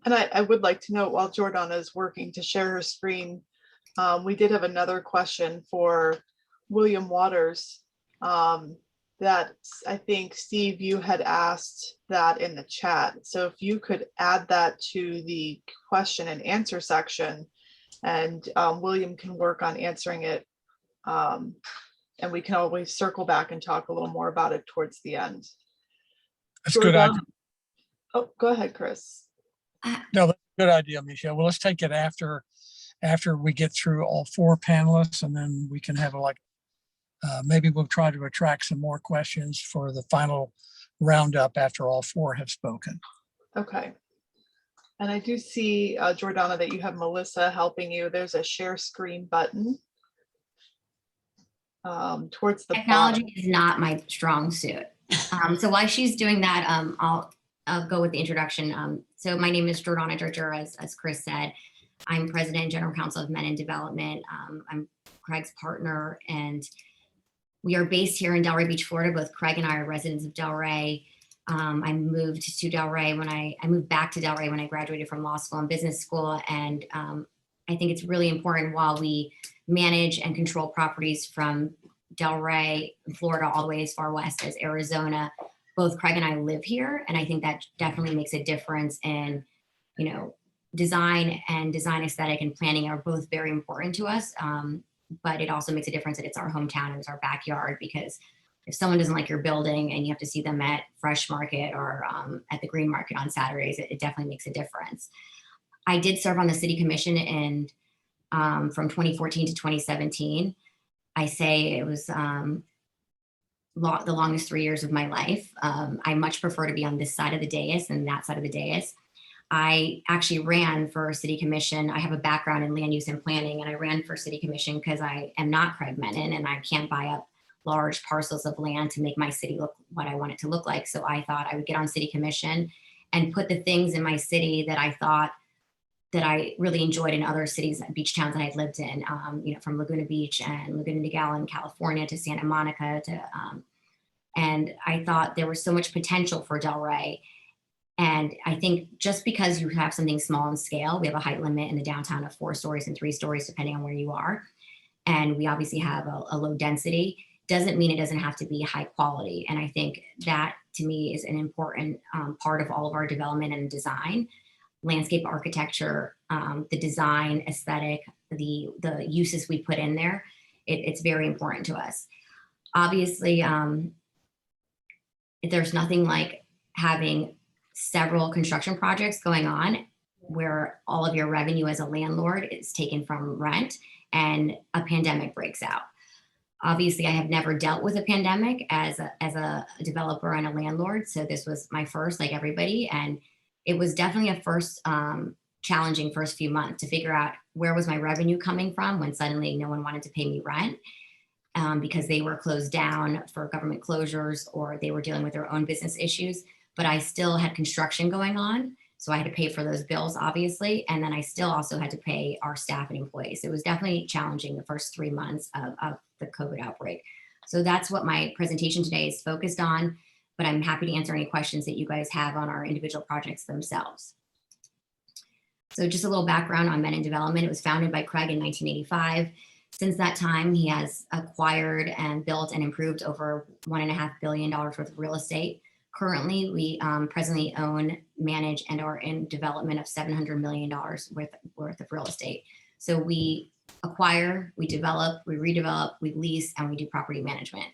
And I would like to note, while Jordana is working to share her screen, we did have another question for William Waters that I think, Steve, you had asked that in the chat. So if you could add that to the question and answer section, and William can work on answering it. And we can always circle back and talk a little more about it towards the end. That's a good idea. Oh, go ahead, Chris. No, that's a good idea, Michelle. Well, let's take it after we get through all four panelists, and then we can have maybe we'll try to attract some more questions for the final roundup after all four have spoken. Okay. And I do see, Jordana, that you have Melissa helping you. There's a share screen button towards the Technology bottom. is not my strong suit. So while she's doing that, I'll go with the introduction. So my name is Jordana Dritcher, as Chris said. I'm president and general counsel of Men in Development. I'm Craig's partner, and we are based here in Delray Beach, Florida. Both Craig and I are residents of Delray. I moved to Delray I moved back to Delray when I graduated from law school and business school. And I think it's really important, while we manage and control properties from Delray, Florida, all the way as far west as Arizona, both Craig and I live here. And I think that definitely makes a difference in, design and design aesthetic and planning are both very important to us. But it also makes a difference that it's our hometown and it's our backyard, because if someone doesn't like your building and you have to see them at Fresh Market or at the Green Market on Saturdays, it definitely makes a difference. I did serve on the city commission from 2014 to 2017. I say it was the longest 3 years of my life. I much prefer to be on this side of the dais than that side of the dais. I actually ran for city commission. I have a background in land use and planning, and I ran for city commission because I am not Craig Menon and I can't buy up large parcels of land to make my city look what I want it to look like. So I thought I would get on city commission and put the things in my city that I thought that I really enjoyed in other cities, beach towns that I'd lived in, from Laguna Beach and Laguna Niguel in California to Santa Monica and I thought there was so much potential for Delray. And I think just because you have something small in scale, we have a height limit in the downtown of 4 stories and 3 stories, depending on where you are. And we obviously have a low density, doesn't mean it doesn't have to be high quality. And I think that to me is an important part of all of our development and design, landscape architecture, the design aesthetic, the uses we put in there. It's very important to us. Obviously, there's nothing like having several construction projects going on where all of your revenue as a landlord is taken from rent and a pandemic breaks out. Obviously, I have never dealt with a pandemic as a developer and a landlord. So this was my first, like everybody. And it was definitely a first challenging first few months to figure out where was my revenue coming from when suddenly no one wanted to pay me rent because they were closed down for government closures or they were dealing with their own business issues. but I still had construction going on. So I had to pay for those bills, obviously. And then I still also had to pay our staff and employees. It was definitely challenging the first 3 months of the COVID outbreak. So that's what my presentation today is focused on, but I'm happy to answer any questions that you guys have on our individual projects themselves. So just a little background on Men in Development. It was founded by Craig in 1985. Since that time, he has acquired and built and improved over $1.5 billion worth of real estate. Currently, we presently own, manage, and are in development of $700 million worth of real estate. So we acquire, we develop, we redevelop, we lease, and we do property management.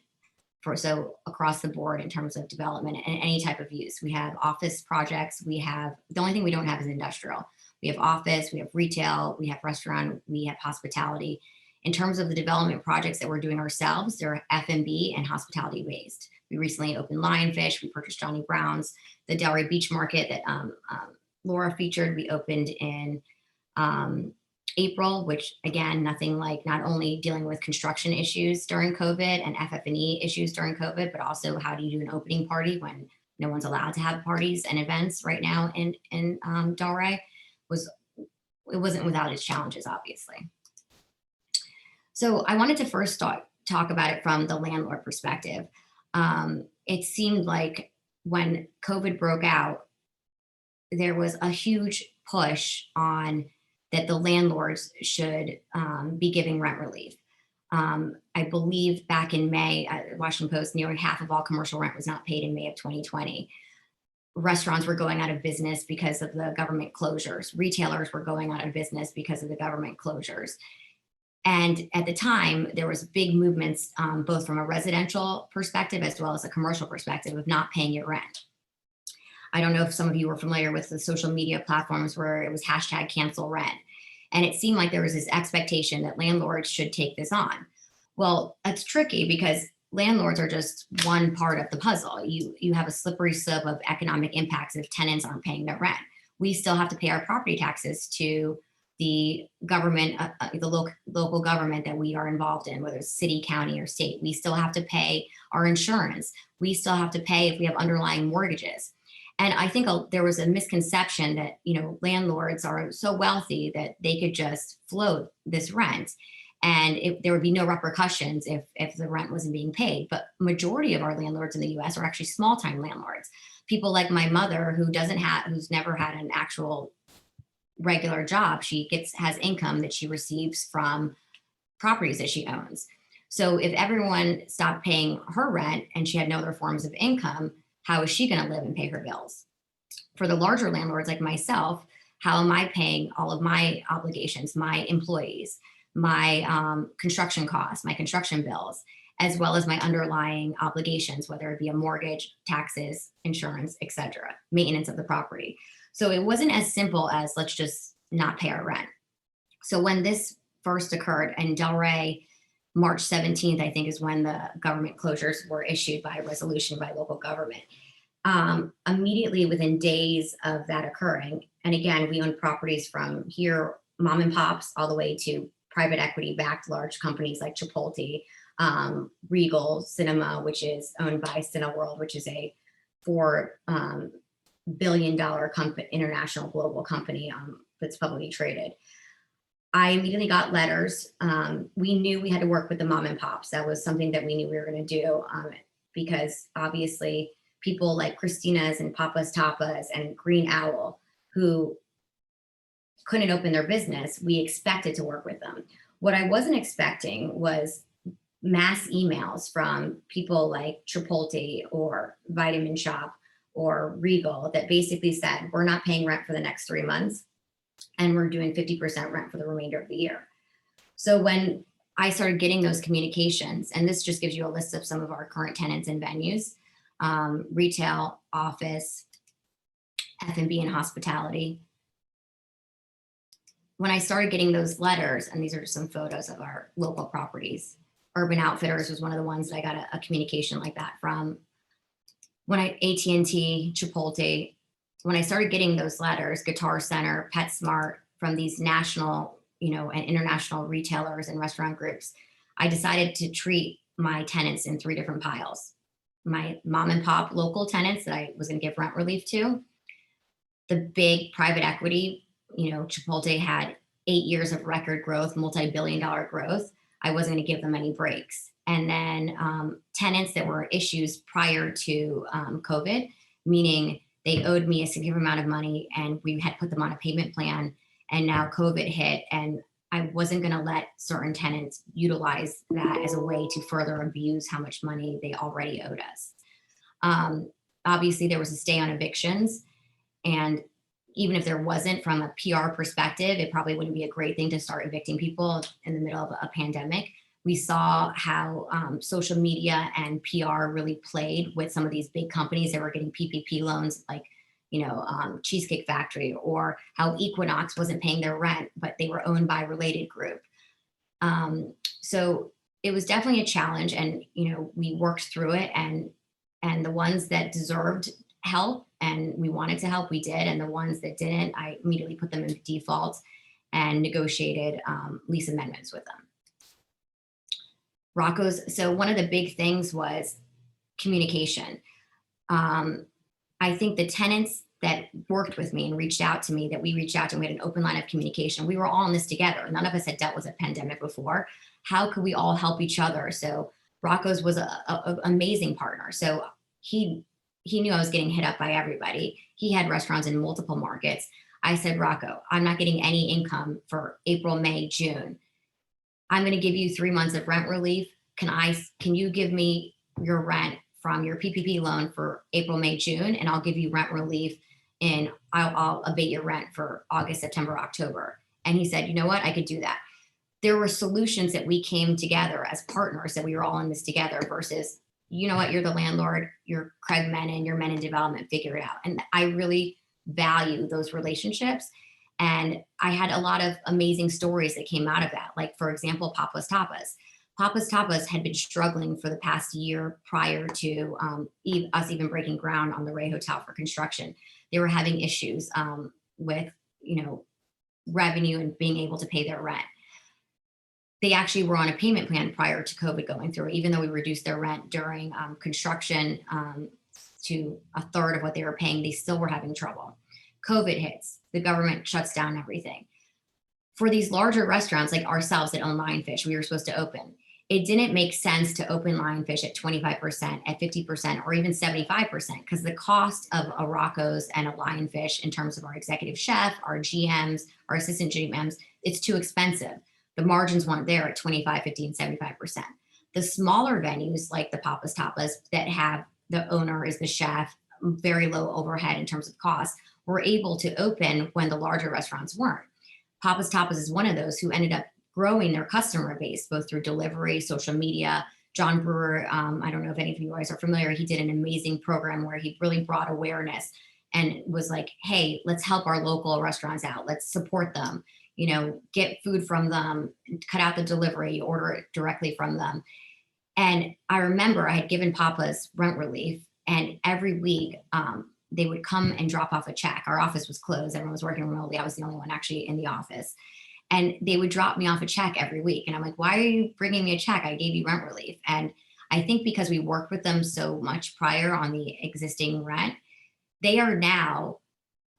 So across the board in terms of development and any type of use. We have office projects. We have, the only thing we don't have is industrial. We have office, we have retail, we have restaurant, we have hospitality. In terms of the development projects that we're doing ourselves, they're F&B and hospitality based. We recently opened Lionfish, we purchased Johnny Brown's, the Delray Beach market that Laura featured, we opened in April, which again, nothing like not only dealing with construction issues during COVID and FF&E issues during COVID, but also how do you do an opening party when no one's allowed to have parties and events right now in Delray. It wasn't without its challenges, obviously. So I wanted to first talk about it from the landlord perspective. It seemed like when COVID broke out, there was a huge push on that the landlords should be giving rent relief. I believe back in May, at Washington Post, nearly half of all commercial rent was not paid in May of 2020. Restaurants were going out of business because of the government closures. Retailers were going out of business because of the government closures. And at the time, there was big movements, both from a residential perspective as well as a commercial perspective of not paying your rent. I don't know if some of you were familiar with the social media platforms where it was hashtag cancel rent. And it seemed like there was this expectation that landlords should take this on. Well, that's tricky because landlords are just one part of the puzzle. You have a slippery slope of economic impacts if tenants aren't paying their rent. We still have to pay our property taxes to the government, the local government that we are involved in, whether it's city, county, or state. We still have to pay our insurance. We still have to pay if we have underlying mortgages. And I think there was a misconception that, landlords are so wealthy that they could just float this rent and there would be no repercussions if the rent wasn't being paid. But majority of our landlords in the US are actually small-time landlords. People like my mother who's never had an actual regular job. She has income that she receives from properties that she owns. So if everyone stopped paying her rent and she had no other forms of income, how is she going to live and pay her bills? For the larger landlords like myself, how am I paying all of my obligations, my employees, my construction costs, my construction bills, as well as my underlying obligations, whether it be a mortgage, taxes, insurance, et cetera, maintenance of the property. So it wasn't as simple as let's just not pay our rent. So when this first occurred in Delray, March 17th, I think is when the government closures were issued by resolution by local government. Immediately within days of that occurring, and again, we own properties from here, mom and pops, all the way to private equity backed large companies like Chipotle, Regal Cinema, which is owned by Cineworld, which is a $4 billion international global company that's publicly traded. I immediately got letters. We knew we had to work with the mom and pops. That was something that we knew we were going to do because obviously people like Christina's and Papa's Tapas and Green Owl who couldn't open their business, we expected to work with them. What I wasn't expecting was mass emails from people like Chipotle or Vitamin Shop or Regal that basically said, we're not paying rent for the next 3 months and we're doing 50% rent for the remainder of the year. So when I started getting those communications, and this just gives you a list of some of our current tenants and venues, retail, office, F&B, and hospitality. When I started getting those letters, and these are just some photos of our local properties, Urban Outfitters was one of the ones that I got a communication like that from. When AT&T, Chipotle, when I started getting those letters, Guitar Center, PetSmart, from these national, and international retailers and restaurant groups, I decided to treat my tenants in 3 different piles. my mom and pop local tenants that I was going to give rent relief to. The big private equity, Chipotle had 8 years of record growth, multi-billion-dollar growth. I wasn't going to give them any breaks. And then tenants that were issues prior to COVID, meaning they owed me a significant amount of money and we had put them on a payment plan, and now COVID hit and I wasn't going to let certain tenants utilize that as a way to further abuse how much money they already owed us. Obviously, there was a stay on evictions. And even if there wasn't, from a PR perspective, it probably wouldn't be a great thing to start evicting people in the middle of a pandemic. We saw how social media and PR really played with some of these big companies that were getting PPP loans, like Cheesecake Factory, or how Equinox wasn't paying their rent, but they were owned by a related group. So it was definitely a challenge, and we worked through it, and the ones that deserved help and we wanted to help, we did, and the ones that didn't, I immediately put them in default and negotiated lease amendments with them. Rocco's, so one of the big things was communication. I think the tenants that worked with me and reached out to me, that we reached out to, and we had an open line of communication. We were all in this together. None of us had dealt with a pandemic before. How could we all help each other? So Rocco's was an amazing partner. So he knew I was getting hit up by everybody. He had restaurants in multiple markets. I said, Rocco, I'm not getting any income for April, May, June. I'm going to give you 3 months of rent relief. Can you give me your rent from your PPP loan for April, May, June, and I'll give you rent relief, and I'll abate your rent for August, September, October. And he said, you know what, I could do that. There were solutions that we came together as partners, that we were all in this together, versus, you know what, you're the landlord, you're Craig Menon, you're Menon Development, figure it out. And I really value those relationships. And I had a lot of amazing stories that came out of that. Like, for example, Papa's Tapas. Papa's Tapas had been struggling for the past year prior to us even breaking ground on the Ray Hotel for construction. They were having issues with, revenue and being able to pay their rent. They actually were on a payment plan prior to COVID going through. Even though we reduced their rent during construction to a third of what they were paying, they still were having trouble. COVID hits, the government shuts down everything. For these larger restaurants like ourselves that own Lionfish, we were supposed to open. It didn't make sense to open Lionfish at 25%, at 50%, or even 75%, because the cost of a Rocco's and a Lionfish in terms of our executive chef, our GMs, our assistant GMs, it's too expensive. The margins weren't there at 25, 50, and 75%. The smaller venues like the Papa's Tapas that have the owner is the chef, very low overhead in terms of cost, were able to open when the larger restaurants weren't. Papa's Tapas is one of those who ended up growing their customer base, both through delivery, social media. John Brewer, I don't know if any of you guys are familiar, he did an amazing program where he really brought awareness and was like, hey, let's help our local restaurants out. Let's support them, get food from them, cut out the delivery, order it directly from them. And I remember I had given Papa's rent relief, and every week they would come and drop off a check. Our office was closed. Everyone was working remotely. I was the only one actually in the office. And they would drop me off a check every week. And I'm like, why are you bringing me a check? I gave you rent relief. And I think because we worked with them so much prior on the existing rent, they are now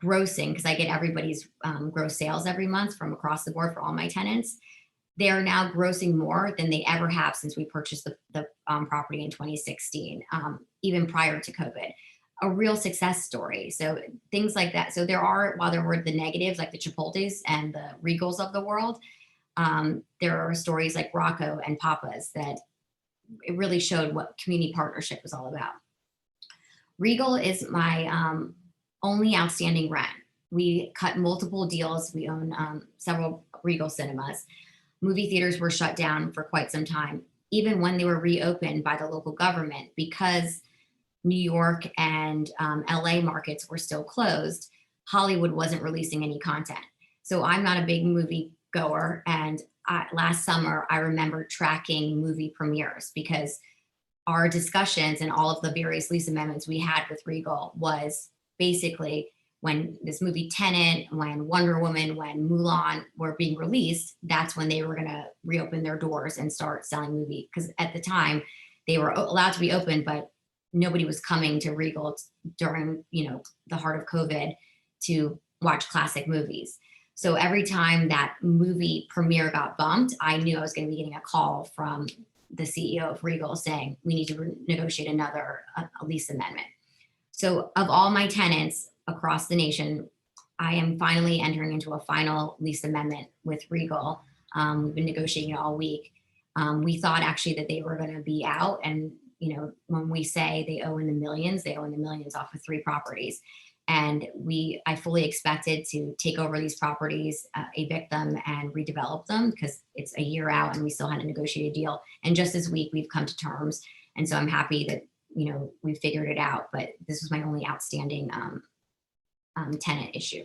grossing, because I get everybody's gross sales every month from across the board for all my tenants. They are now grossing more than they ever have since we purchased the property in 2016, even prior to COVID. A real success story. So things like that. So while there were the negatives like the Chipotles and the Regals of the world, there are stories like Rocco and Papa's that it really showed what community partnership was all about. Regal is my only outstanding rent. We cut multiple deals. We own several Regal cinemas. Movie theaters were shut down for quite some time, even when they were reopened by the local government, because New York and LA markets were still closed. Hollywood wasn't releasing any content. So I'm not a big movie goer. And last summer, I remember tracking movie premieres, because our discussions and all of the various lease amendments we had with Regal was basically when this movie Tenet, when Wonder Woman, when Mulan were being released, that's when they were going to reopen their doors and start selling movie. Because at the time, they were allowed to be open, but nobody was coming to Regal during, the heart of COVID to watch classic movies. So every time that movie premiere got bumped, I knew I was going to be getting a call from the CEO of Regal saying, we need to negotiate another a lease amendment. So of all my tenants across the nation, I am finally entering into a final lease amendment with Regal. We've been negotiating it all week. We thought actually that they were going to be out. And, when we say they owe in the millions, they owe in the millions off of 3 properties. And I fully expected to take over these properties, evict them and redevelop them, because it's a year out and we still had a negotiated deal. And just this week we've come to terms. And so I'm happy that, we figured it out, but this was my only outstanding tenant issue.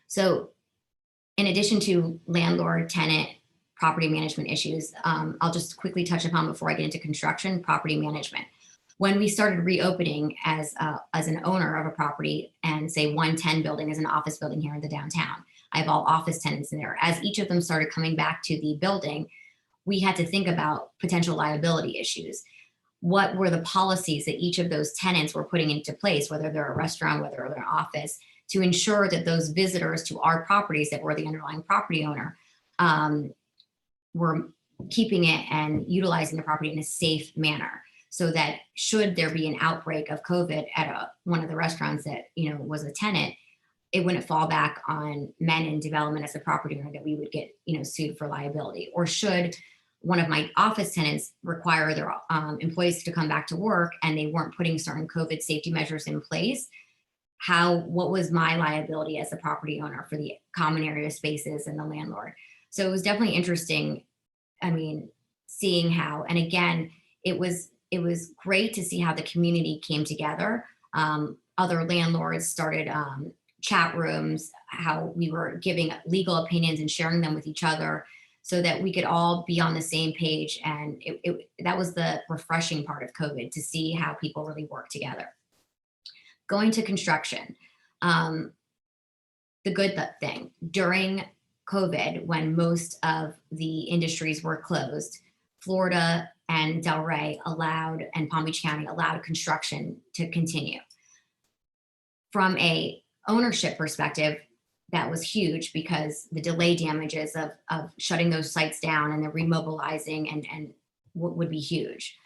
So in addition to landlord, tenant, property management issues, I'll just quickly touch upon before I get into construction, property management. When we started reopening as an owner of a property, and say 110 building is an office building here in the downtown, I have all office tenants in there. As each of them started coming back to the building, we had to think about potential liability issues. What were the policies that each of those tenants were putting into place, whether they're a restaurant, whether they're an office, to ensure that those visitors to our properties that were the underlying property owner were keeping it and utilizing the property in a safe manner, so that should there be an outbreak of COVID at one of the restaurants that was a tenant, it wouldn't fall back on men in development as a property owner that we would get sued for liability. Or should one of my office tenants require their employees to come back to work and they weren't putting certain COVID safety measures in place, what was my liability as a property owner for the common area spaces and the landlord? So it was definitely interesting. Seeing how, and again, it was great to see how the community came together. Other landlords started chat rooms, how we were giving legal opinions and sharing them with each other so that we could all be on the same page. And that was the refreshing part of COVID, to see how people really work together. Going to construction, the good thing, during COVID, when most of the industries were closed, Florida and Delray and Palm Beach County allowed construction to continue. From a ownership perspective, that was huge, because the delay damages of shutting those sites down and the remobilizing and would be huge.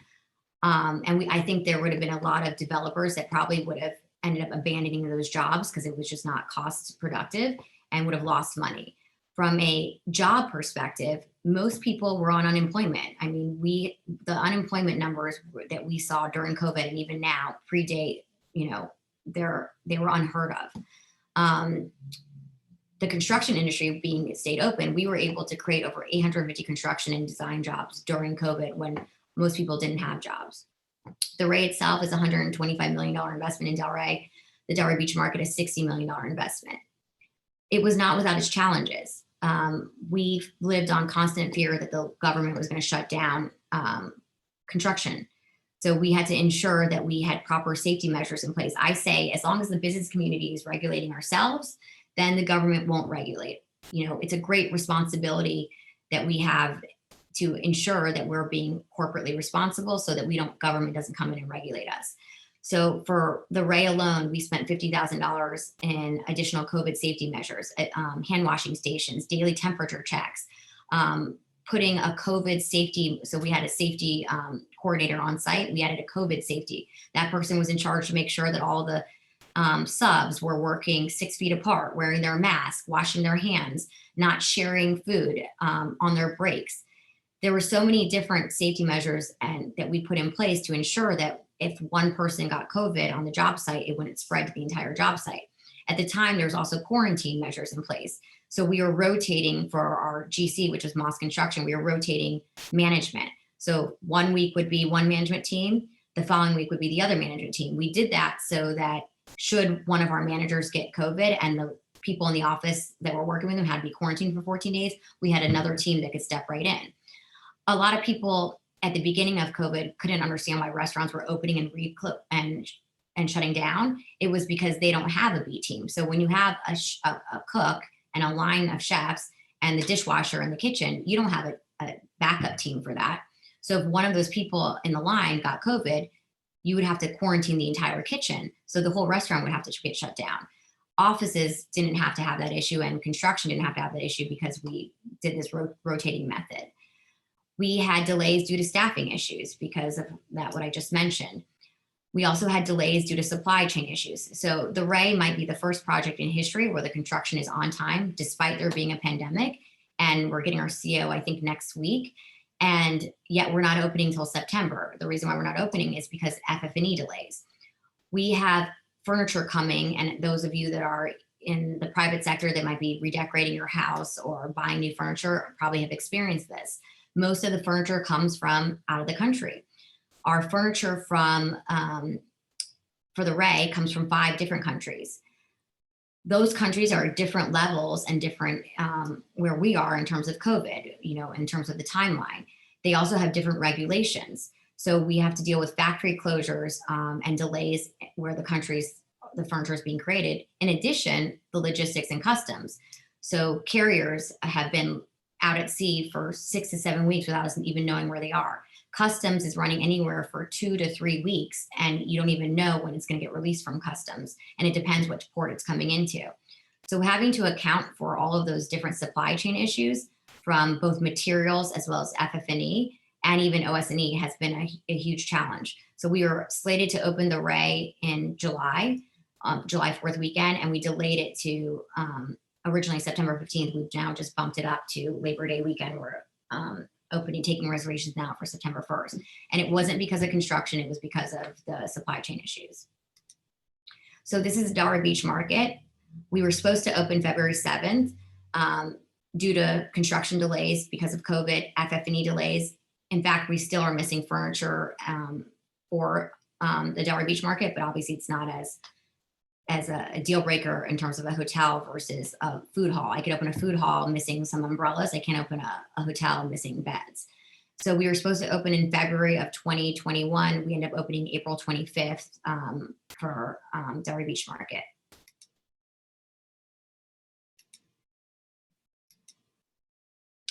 I think there would have been a lot of developers that probably would have ended up abandoning those jobs because it was just not cost productive and would have lost money. From a job perspective, most people were on unemployment. The unemployment numbers that we saw during COVID and even now predate, they were unheard of. The construction industry being stayed open, we were able to create over 850 construction and design jobs during COVID when most people didn't have jobs. The Ray itself is a $125 million investment in Delray. The Delray Beach market is $60 million investment. It was not without its challenges. We lived on constant fear that the government was going to shut down construction. So we had to ensure that we had proper safety measures in place. I say, as long as the business community is regulating ourselves, then the government won't regulate. It's a great responsibility that we have to ensure that we're being corporately responsible so that government doesn't come in and regulate us. So for the Ray alone, we spent $50,000 in additional COVID safety measures, hand washing stations, daily temperature checks, putting a COVID safety. So we had a safety coordinator on site. We added a COVID safety. That person was in charge to make sure that all the subs were working 6 feet apart, wearing their mask, washing their hands, not sharing food on their breaks. There were so many different safety measures that we put in place to ensure that if one person got COVID on the job site, it wouldn't spread to the entire job site. At the time, there's also quarantine measures in place. So we were rotating for our GC, which was Moss Construction, we were rotating management. So 1 week would be one management team, the following week would be the other management team. We did that so that should one of our managers get COVID and the people in the office that were working with them had to be quarantined for 14 days, we had another team that could step right in. A lot of people at the beginning of COVID couldn't understand why restaurants were opening and shutting down. It was because they don't have a B team. So when you have a cook and a line of chefs and the dishwasher in the kitchen, you don't have a backup team for that. So if one of those people in the line got COVID, you would have to quarantine the entire kitchen. So the whole restaurant would have to get shut down. Offices didn't have to have that issue, and construction didn't have to have that issue because we did this rotating method. We had delays due to staffing issues because of that, what I just mentioned. We also had delays due to supply chain issues. So the Ray might be the first project in history where the construction is on time, despite there being a pandemic. And we're getting our CO, I think, next week. And yet we're not opening until September. The reason why we're not opening is because FF&E delays. We have furniture coming, and those of you that are in the private sector that might be redecorating your house or buying new furniture probably have experienced this. Most of the furniture comes from out of the country. Our furniture from for the Ray comes from 5 different countries. Those countries are at different levels and different where we are in terms of COVID, you know, in terms of the timeline. They also have different regulations. So we have to deal with factory closures and delays where the furniture is being created. In addition, the logistics and customs. So carriers have been out at sea for 6 to 7 weeks without us even knowing where they are. Customs is running anywhere for 2 to 3 weeks, and you don't even know when it's going to get released from customs. And it depends which port it's coming into. So having to account for all of those different supply chain issues from both materials as well as FF&E and even OS&E has been a huge challenge. So we were slated to open the Ray in July 4th weekend, and we delayed it to originally September 15th. We've now just bumped it up to Labor Day weekend. We're taking reservations now for September 1st. And it wasn't because of construction, it was because of the supply chain issues. So this is Delray Beach Market. We were supposed to open February 7th due to construction delays because of COVID, FF&E delays. In fact, we still are missing furniture for the Delray Beach Market, but obviously it's not as a deal breaker in terms of a hotel versus a food hall. I could open a food hall missing some umbrellas. I can't open a hotel missing beds. So we were supposed to open in February of 2021. We ended up opening April 25th for Delray Beach Market.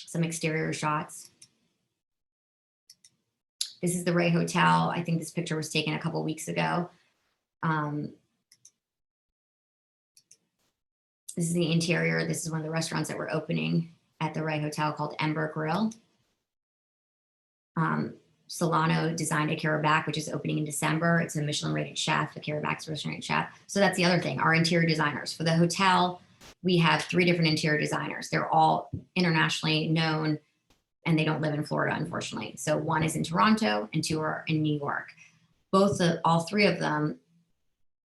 Some exterior shots. This is the Ray Hotel. I think this picture was taken a couple weeks ago. This is the interior. This is one of the restaurants that we're opening at the Ray Hotel called Ember Grill. Solano designed Akira Back, which is opening in December. It's a Michelin rated chef, Akira Back's Michelin rated chef. So that's the other thing, our interior designers. For the hotel, we have 3 different interior designers. They're all internationally known, and they don't live in Florida, unfortunately. So 1 is in Toronto and 2 are in New York. All 3 of them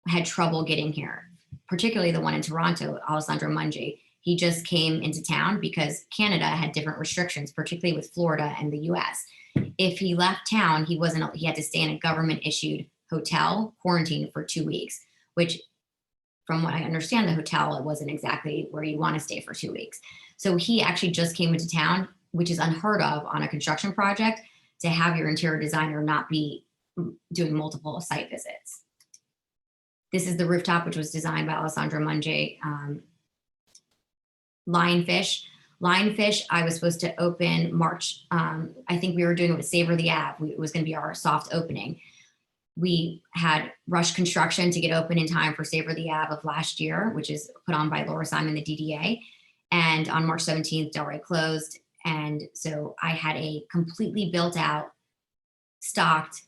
had trouble getting here. Particularly the one in Toronto, Alessandro Mungi. He just came into town because Canada had different restrictions, particularly with Florida and the US. If he left town, he had to stay in a government issued hotel quarantine for 2 weeks, which from what I understand, the hotel, it wasn't exactly where you want to stay for 2 weeks. So he actually just came into town, which is unheard of on a construction project, to have your interior designer not be doing multiple site visits. This is the rooftop, which was designed by Alessandro Mungi. Lionfish. Lionfish, I was supposed to open March. I think we were doing it with Savor the Ave. It was going to be our soft opening. We had rushed construction to get open in time for Savor the Ave of last year, which is put on by Laura Simon, the DDA. And on March 17th, Delray closed. And so I had a completely built out, stocked,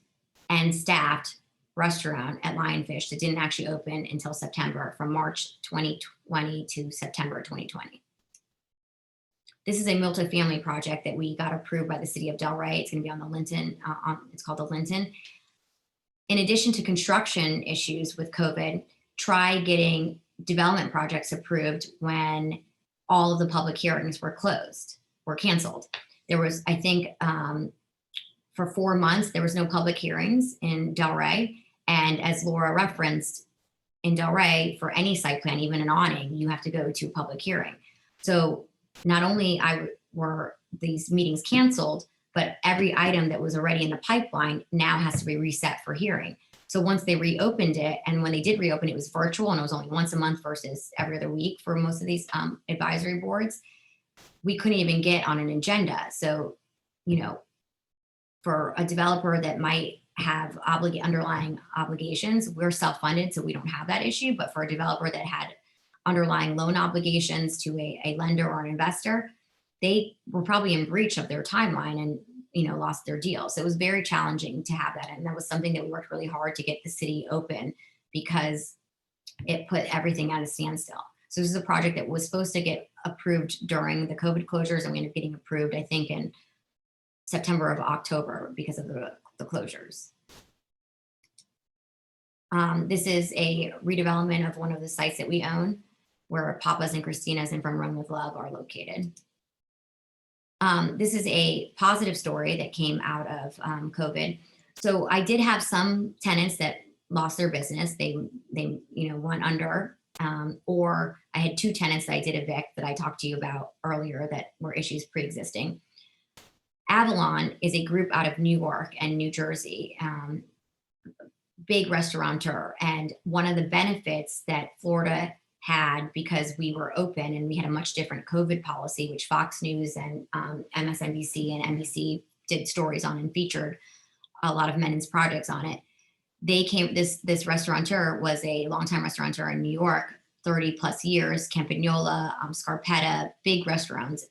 and staffed restaurant at Lionfish that didn't actually open until September, from March 2020 to September 2020. This is a multifamily project that we got approved by the city of Delray. It's going to be on the Linton, it's called the Linton. In addition to construction issues with COVID, try getting development projects approved when all of the public hearings were canceled. There was, I think, for 4 months, there was no public hearings in Delray. And as Laura referenced, in Delray, for any site plan, even an awning, you have to go to a public hearing. So not only were these meetings canceled, but every item that was already in the pipeline now has to be reset for hearing. So once they reopened it, and when they did reopen, it was virtual, and it was only once a month versus every other week for most of these advisory boards, we couldn't even get on an agenda. So, you know, for a developer that might have underlying obligations. We're self-funded, so we don't have that issue. But for a developer that had underlying loan obligations to a lender or an investor, they were probably in breach of their timeline and lost their deal. So it was very challenging to have that. And that was something that we worked really hard to get the city open, because it put everything at a standstill. So this is a project that was supposed to get approved during the COVID closures, and we ended up getting approved, I think, in September of October because of the closures. This is a redevelopment of one of the sites that we own, where Papa's and Christina's and From Run With Love are located. This is a positive story that came out of COVID. So I did have some tenants that lost their business. They went under, or I had 2 tenants that I did evict that I talked to you about earlier that were issues pre-existing. Avalon is a group out of New York and New Jersey, big restaurateur. And one of the benefits that Florida had, because we were open and we had a much different COVID policy, which Fox News and MSNBC and NBC did stories on and featured a lot of Menin's projects on it. This restaurateur was a longtime restaurateur in New York, 30 plus years, Campagnola, Scarpetta, big restaurants.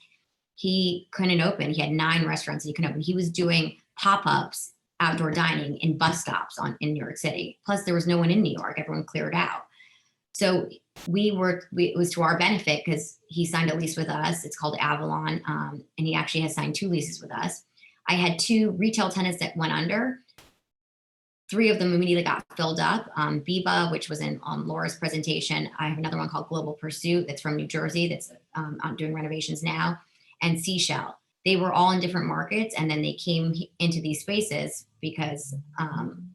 He couldn't open. He had 9 restaurants he couldn't open. He was doing pop-ups, outdoor dining in bus stops in New York City. Plus there was no one in New York, everyone cleared out. So it was to our benefit, because he signed a lease with us. It's called Avalon. And he actually has signed 2 leases with us. I had 2 retail tenants that went under. 3 of them immediately got filled up. Biba, which was on Laura's presentation. I have another one called Global Pursuit that's from New Jersey that's doing renovations now. And Seashell. They were all in different markets, and then they came into these spaces because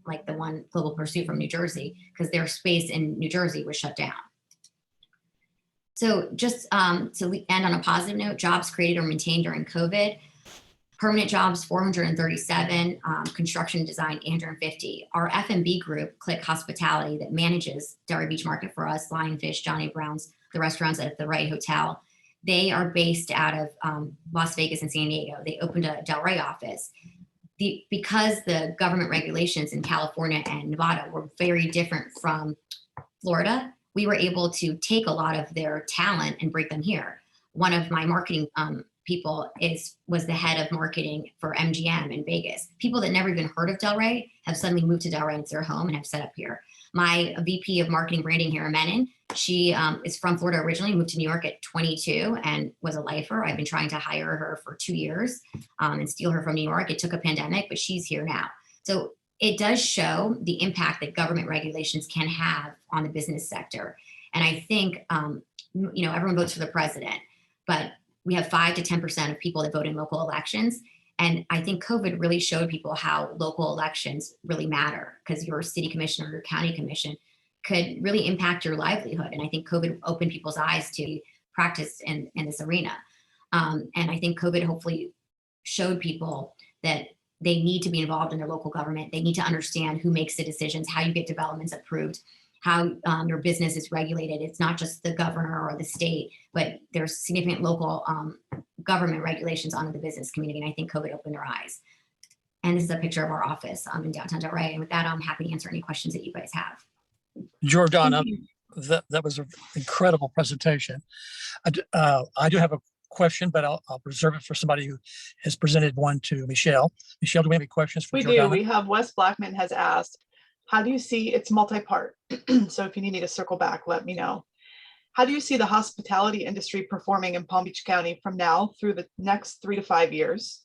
like the one Global Pursuit from New Jersey, because their space in New Jersey was shut down. So just to end on a positive note, jobs created or maintained during COVID. Permanent jobs, 437, construction design, 850. Our F&B group, Click Hospitality, that manages Delray Beach Market for us, Lionfish, Johnny Brown's, the restaurants at the Ray Hotel, they are based out of Las Vegas and San Diego. They opened a Delray office. Because the government regulations in California and Nevada were very different from Florida, we were able to take a lot of their talent and bring them here. One of my marketing people was the head of marketing for MGM in Vegas. People that never even heard of Delray have suddenly moved to Delray, and it's their home, and have set up here. My VP of marketing branding here, Menin, she is from Florida originally, moved to New York at 22 and was a lifer. I've been trying to hire her for 2 years and steal her from New York. It took a pandemic, but she's here now. So it does show the impact that government regulations can have on the business sector. And I think, everyone votes for the president, but we have 5 to 10% of people that vote in local elections. And I think COVID really showed people how local elections really matter, because your city commission or your county commission could really impact your livelihood. And I think COVID opened people's eyes to practice in this arena. And I think COVID hopefully showed people that they need to be involved in their local government. They need to understand who makes the decisions, how you get developments approved, how your business is regulated. It's not just the governor or the state, but there's significant local government regulations on the business community. And I think COVID opened their eyes. And this is a picture of our office in downtown Delray. And with that, I'm happy to answer any questions that you guys have. Jordana, that was an incredible presentation. I do have a question, but I'll reserve it for somebody who has presented one to Michelle. Michelle, do we have any questions for Jordana? We do. We have Wes Blackman has asked, how do you see, it's multi-part, so if you need me to circle back, let me know. How do you see the hospitality industry performing in Palm Beach County from now through the next 3 to 5 years?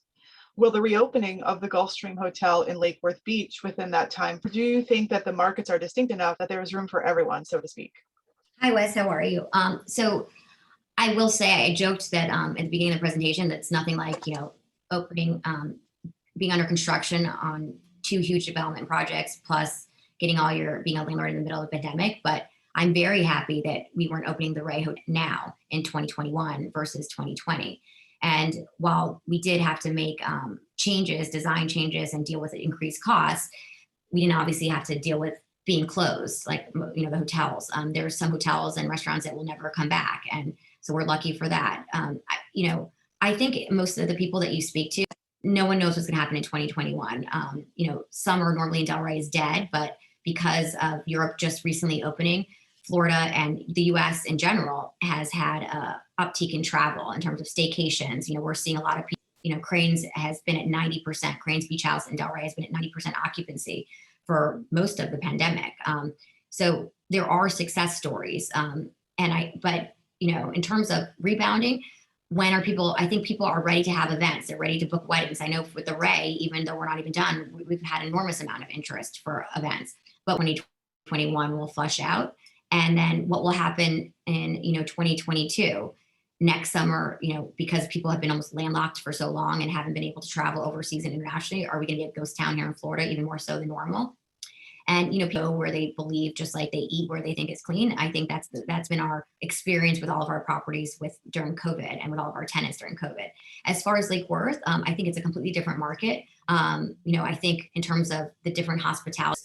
Will the reopening of the Gulfstream Hotel in Lake Worth Beach within that time, do you think that the markets are distinct enough that there is room for everyone, so to speak? Hi, Wes, how are you? So I will say, I joked that at the beginning of the presentation, that's nothing like, opening, being under construction on 2 huge development projects, plus being a landlord in the middle of a pandemic. But I'm very happy that we weren't opening the Ray Hotel now in 2021 versus 2020. And while we did have to make design changes and deal with increased costs, we didn't obviously have to deal with being closed, like, the hotels. There's some hotels and restaurants that will never come back. And so we're lucky for that. I think most of the people that you speak to, no one knows what's going to happen in 2021. Summer normally in Delray is dead, but because of Europe just recently opening, Florida and the US in general has had a uptick in travel in terms of staycations. We're seeing a lot of people, Cranes has been at 90%, Cranes Beach House in Delray has been at 90% occupancy for most of the pandemic. So there are success stories. But in terms of rebounding, when are people, I think people are ready to have events. They're ready to book weddings. I know with the Ray, even though we're not even done, we've had enormous amount of interest for events, but 2021 will flush out. And then what will happen in, 2022, next summer, because people have been almost landlocked for so long and haven't been een to travel overseas and internationally, are we going to be a ghost town here in Florida, even more so than normal? And, people where they believe, just like they eat where they think it's clean. I think that's been our experience with all of our properties during COVID and with all of our tenants during COVID. As far as Lake Worth, I think it's a completely different market. I think in terms of the different hospitality,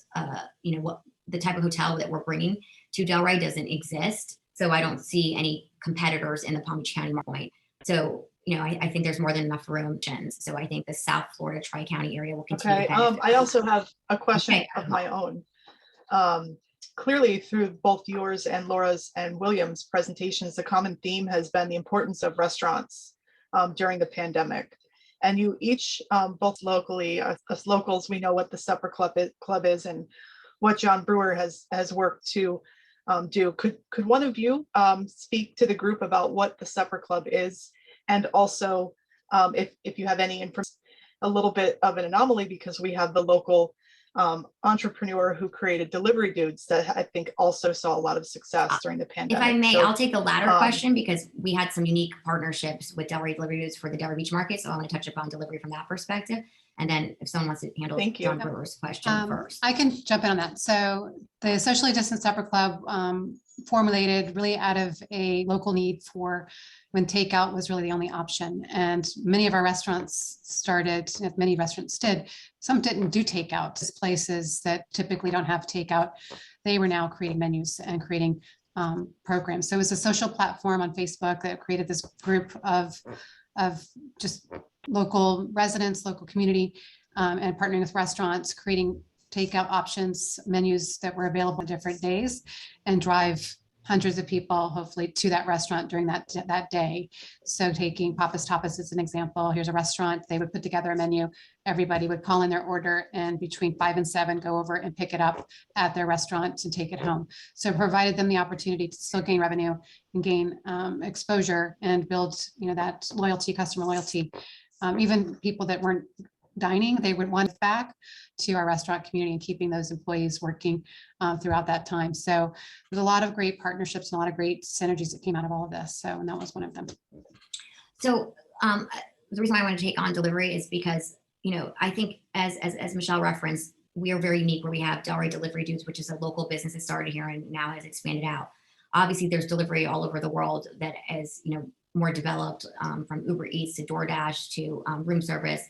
what the type of hotel that we're bringing to Delray doesn't exist. So I don't see any competitors in the Palm Beach County market. So, I think there's more than enough room. So I think the South Florida Tri-County area will continue to benefit. I also have a question of my own. Clearly through both yours and Laura's and William's presentations, the common theme has been the importance of restaurants during the pandemic. And you each, both locally, us locals, we know what the supper club is and what John Brewer has worked to do. Could one of you speak to the group about what the supper club is? And also, if you have any information, a little bit of an anomaly because we have the local entrepreneur who created Delivery Dudes that I think also saw a lot of success during the pandemic. If I may, I'll take the latter question because we had some unique partnerships with Delray Delivery Dudes for the Delray Beach market. So I want to touch upon delivery from that perspective. And then if someone wants to handle John Brewer's question first. I can jump in on that. So the Socially Distanced Supper Club formulated really out of a local need for when takeout was really the only option. And many of our restaurants started, many restaurants did, some didn't do takeout. Places that typically don't have takeout, they were now creating menus and creating programs. So it was a social platform on Facebook that created this group of just local residents, local community, and partnering with restaurants, creating takeout options, menus that were available on different days, and drive hundreds of people, hopefully, to that restaurant during that day. So taking Papa's Tapas as an example, here's a restaurant, they would put together a menu, everybody would call in their order, and between 5 and 7, go over and pick it up at their restaurant and take it home. So it provided them the opportunity to still gain revenue and gain exposure and build, that loyalty, customer loyalty. Even people that weren't dining, they would want back to our restaurant community and keeping those employees working throughout that time. So there's a lot of great partnerships and a lot of great synergies that came out of all of this. So, and that was one of them. So the reason why I want to take on delivery is because, I think as Michelle referenced, we are very unique where we have Delray Delivery Dudes, which is a local business that started here and now has expanded out. Obviously there's delivery all over the world that is, more developed from Uber Eats to DoorDash to room service.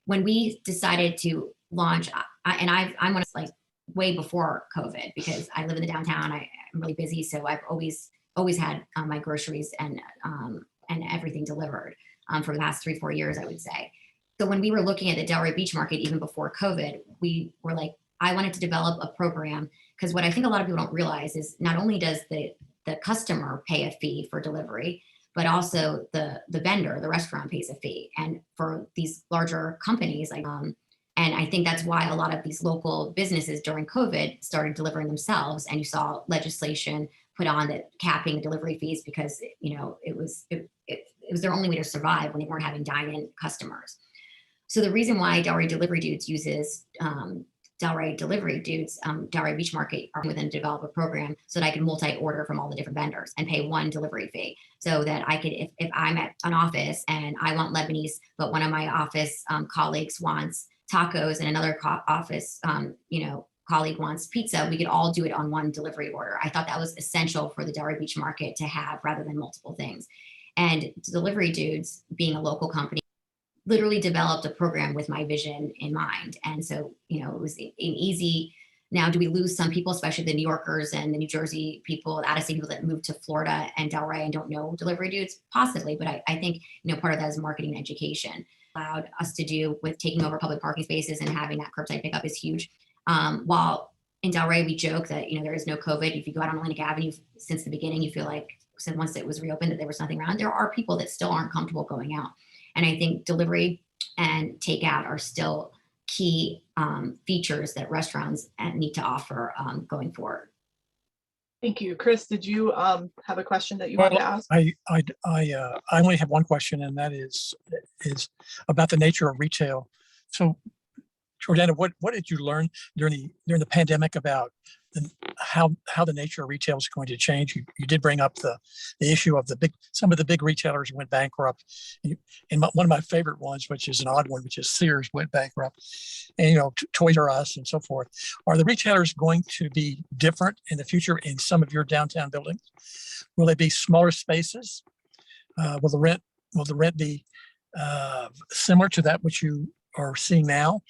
When we decided to launch, I'm on like way before COVID because I live in the downtown. I'm really busy, so I've always had my groceries and everything delivered for the past 3-4 years, I would say. So when we were looking at the Delray Beach market, even before COVID, we were like, I wanted to develop a program because what I think a lot of people don't realize is not only does the customer pay a fee for delivery, but also the vendor, the restaurant pays a fee. And for these larger companies, and I think that's why a lot of these local businesses during COVID started delivering themselves. And you saw legislation put on that capping the delivery fees because, it was their only way to survive when they weren't having dine-in customers. So the reason why Delray Delivery Dudes uses Delray Delivery Dudes, Delray Beach Market are within develop a program so that I can multi-order from all the different vendors and pay one delivery fee so that I could, if I'm at an office and I want Lebanese, but one of my office colleagues wants tacos and another office, colleague wants pizza, we could all do it on one delivery order. I thought that was essential for the Delray Beach Market to have rather than multiple things. And Delivery Dudes, being a local company, literally developed a program with my vision in mind. And so, it was an easy, now do we lose some people, especially the New Yorkers and the New Jersey people, out-of-state people that moved to Florida and Delray and don't know Delivery Dudes? Possibly, but I think, part of that is marketing and education. allowed us to do with taking over public parking spaces and having that curbside pickup is huge. While in Delray, we joke that, there is no COVID. If you go out on Atlantic Avenue since the beginning, you feel like once it was reopened that there was nothing around. There are people that still aren't comfortable going out. And I think delivery and takeout are still key features that restaurants need to offer going forward. Thank you. Chris, did you have a question that you wanted to ask? I only have one question, and that is about the nature of retail. So, Jordana, what did you learn during the pandemic about how the nature of retail is going to change? You did bring up the issue of some of the big retailers went bankrupt, and one of my favorite ones, which is an odd one, which is Sears went bankrupt, and Toys R Us and so forth. Are the retailers going to be different in the future in some of your downtown buildings? Will they be smaller spaces? Will the rent be similar to that which you are seeing now?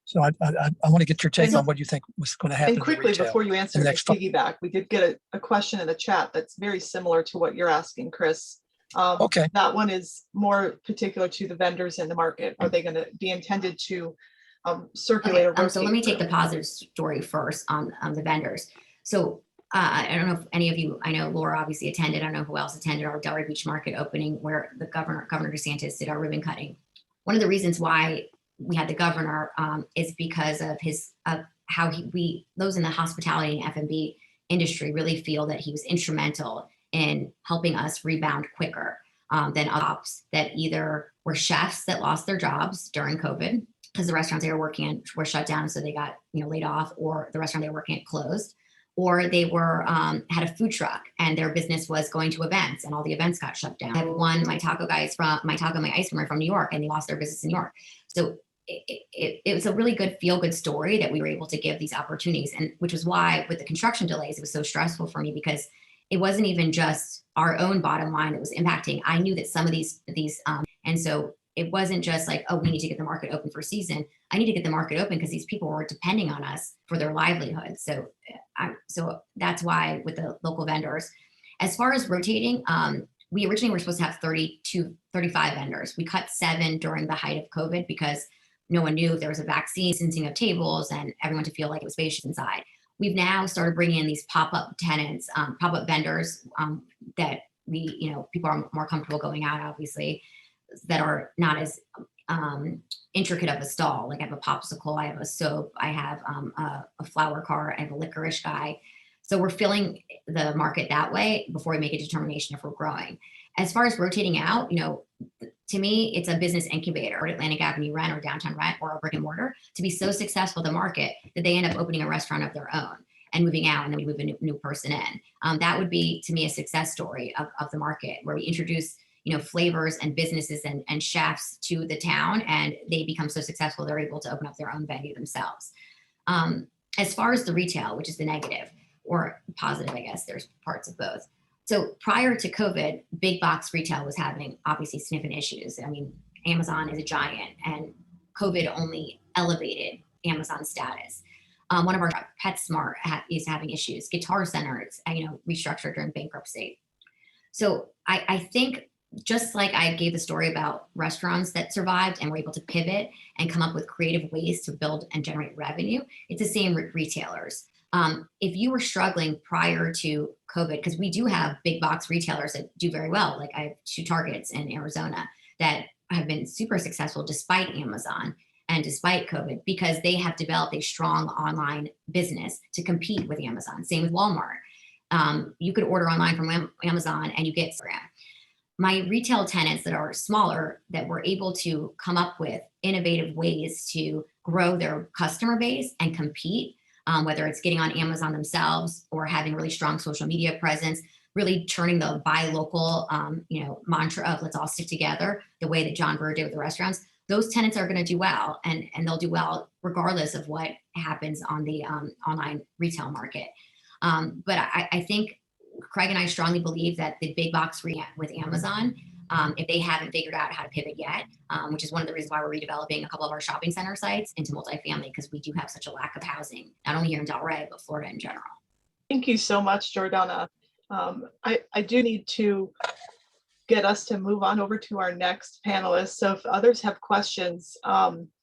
So I want to get your take on what you think was going to happen. And quickly, before you answer, next piggyback, we did get a question in the chat that's very similar to what you're asking, Chris. Okay. That one is more particular to the vendors in the market. Are they going to be intended to circulate or rotate? So let me take the positive story first on the vendors. So I don't know if any of you, I know Laura obviously attended. I don't know who else attended our Delray Beach market opening where the Governor DeSantis did our ribbon cutting. One of the reasons why we had the governor is because of how those in the hospitality and F&B industry really feel that he was instrumental in helping us rebound quicker than ops that either were chefs that lost their jobs during COVID because the restaurants they were working in were shut down, so they got laid off, or the restaurant they were working at closed, or they were had a food truck and their business was going to events and all the events got shut down. I have one, my taco guys from my ice cream are from New York, and they lost their business in New York. So it was a really good feel-good story that we were able to give these opportunities, and which was why with the construction delays, it was so stressful for me because it wasn't even just our own bottom line that was impacting. I knew that some of these and so it wasn't just like, oh, we need to get the market open for season. I need to get the market open because these people were depending on us for their livelihood. So that's why with the local vendors, as far as rotating, we originally were supposed to have 35 vendors. We cut 7 during the height of COVID because no one knew if there was a vaccine, distancing of tables, and everyone to feel like it was spacious inside. We've now started bringing in these pop-up tenants, pop-up vendors that people are more comfortable going out, obviously, that are not as intricate of a stall. Like I have a popsicle, I have a soap, I have a flower cart, I have a licorice guy. So we're filling the market that way before we make a determination if we're growing. As far as rotating out, to me, it's a business incubator or Atlantic Avenue rent or downtown rent or a brick and mortar to be so successful in the market that they end up opening a restaurant of their own and moving out, and then we move a new person in. That would be, to me, a success story of the market where we introduce flavors and businesses and chefs to the town, and they become so successful they're able to open up their own venue themselves. As far as the retail, which is the negative or positive, I guess there's parts of both. So prior to COVID, big box retail was having obviously significant issues. I mean, Amazon is a giant, and COVID only elevated Amazon's status. One of our PetSmart is having issues. Guitar Center, it's restructured during bankruptcy. So I think just like I gave the story about restaurants that survived and were able to pivot and come up with creative ways to build and generate revenue, it's the same with retailers. If you were struggling prior to COVID, because we do have big box retailers that do very well, like I have 2 Targets in Arizona that have been super successful despite Amazon and despite COVID, because they have developed a strong online business to compete with Amazon. Same with Walmart. You could order online from Amazon and you get Instagram. My retail tenants that are smaller that were able to come up with innovative ways to grow their customer base and compete, whether it's getting on Amazon themselves or having really strong social media presence, really turning the buy local, mantra of let's all stick together, the way that John Burr did with the restaurants. Those tenants are going to do well, and they'll do well regardless of what happens on the online retail market. But I think Craig and I strongly believe that the big box with Amazon, if they haven't figured out how to pivot yet, which is one of the reasons why we're redeveloping a couple of our shopping center sites into multifamily, because we do have such a lack of housing, not only here in Delray, but Florida in general. Thank you so much, Jordana. I do need to get us to move on over to our next panelist. So if others have questions,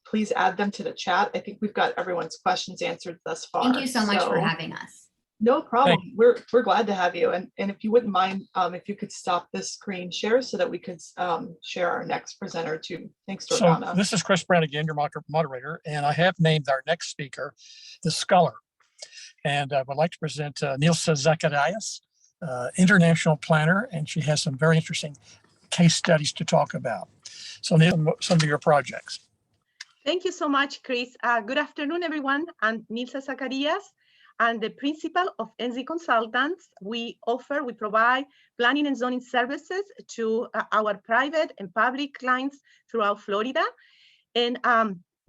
please add them to the chat. I think we've got everyone's questions answered thus far. Thank you so much for having us. No problem. We're glad to have you. And if you wouldn't mind, if you could stop this screen share so that we could share our next presenter too. Thanks, Jordana. So this is Chris Brown again, your moderator, and I have named our next speaker the scholar. And I would like to present Nilsa Zacharias, international planner, and she has some very interesting case studies to talk about. So Nilsa, some of your projects. Thank you so much, Chris. Good afternoon, everyone. I'm Nilsa Zacharias. I'm the principal of NZ Consultants. We provide planning and zoning services to our private and public clients throughout Florida. And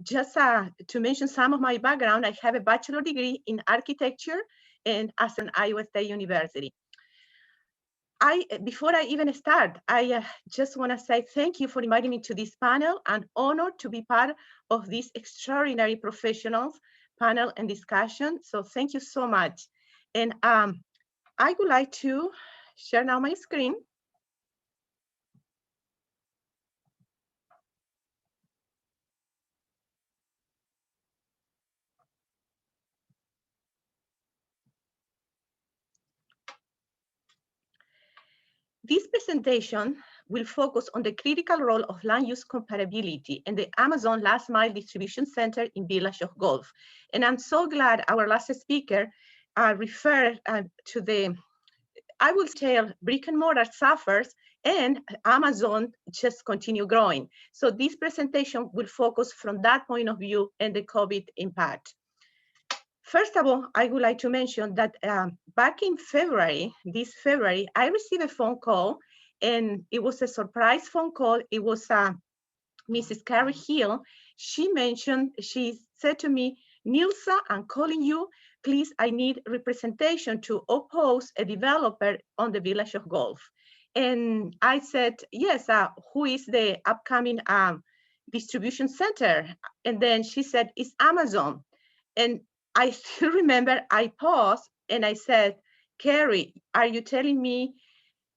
just to mention some of my background, I have a bachelor degree in architecture and as an Iowa State University. Before I even start, I just want to say thank you for inviting me to this panel. I'm honored to be part of this extraordinary professionals panel and discussion. So thank you so much. And I would like to share now my screen. This presentation will focus on the critical role of land use comparability and the Amazon Last Mile Distribution Center in Village of Gulf. And I'm so glad our last speaker referred to the, I will tell, brick and mortar suffers and Amazon just continue growing. So this presentation will focus from that point of view and the COVID impact. First of all, I would like to mention that back in February, this February, I received a phone call, and it was a surprise phone call. It was Mrs. Carrie Hill. She said to me, Nilsa, I'm calling you. Please, I need representation to oppose a developer on the Village of Gulf. And I said, yes, who is the upcoming distribution center? And then she said, it's Amazon. And I still remember I paused and I said, Carrie, are you telling me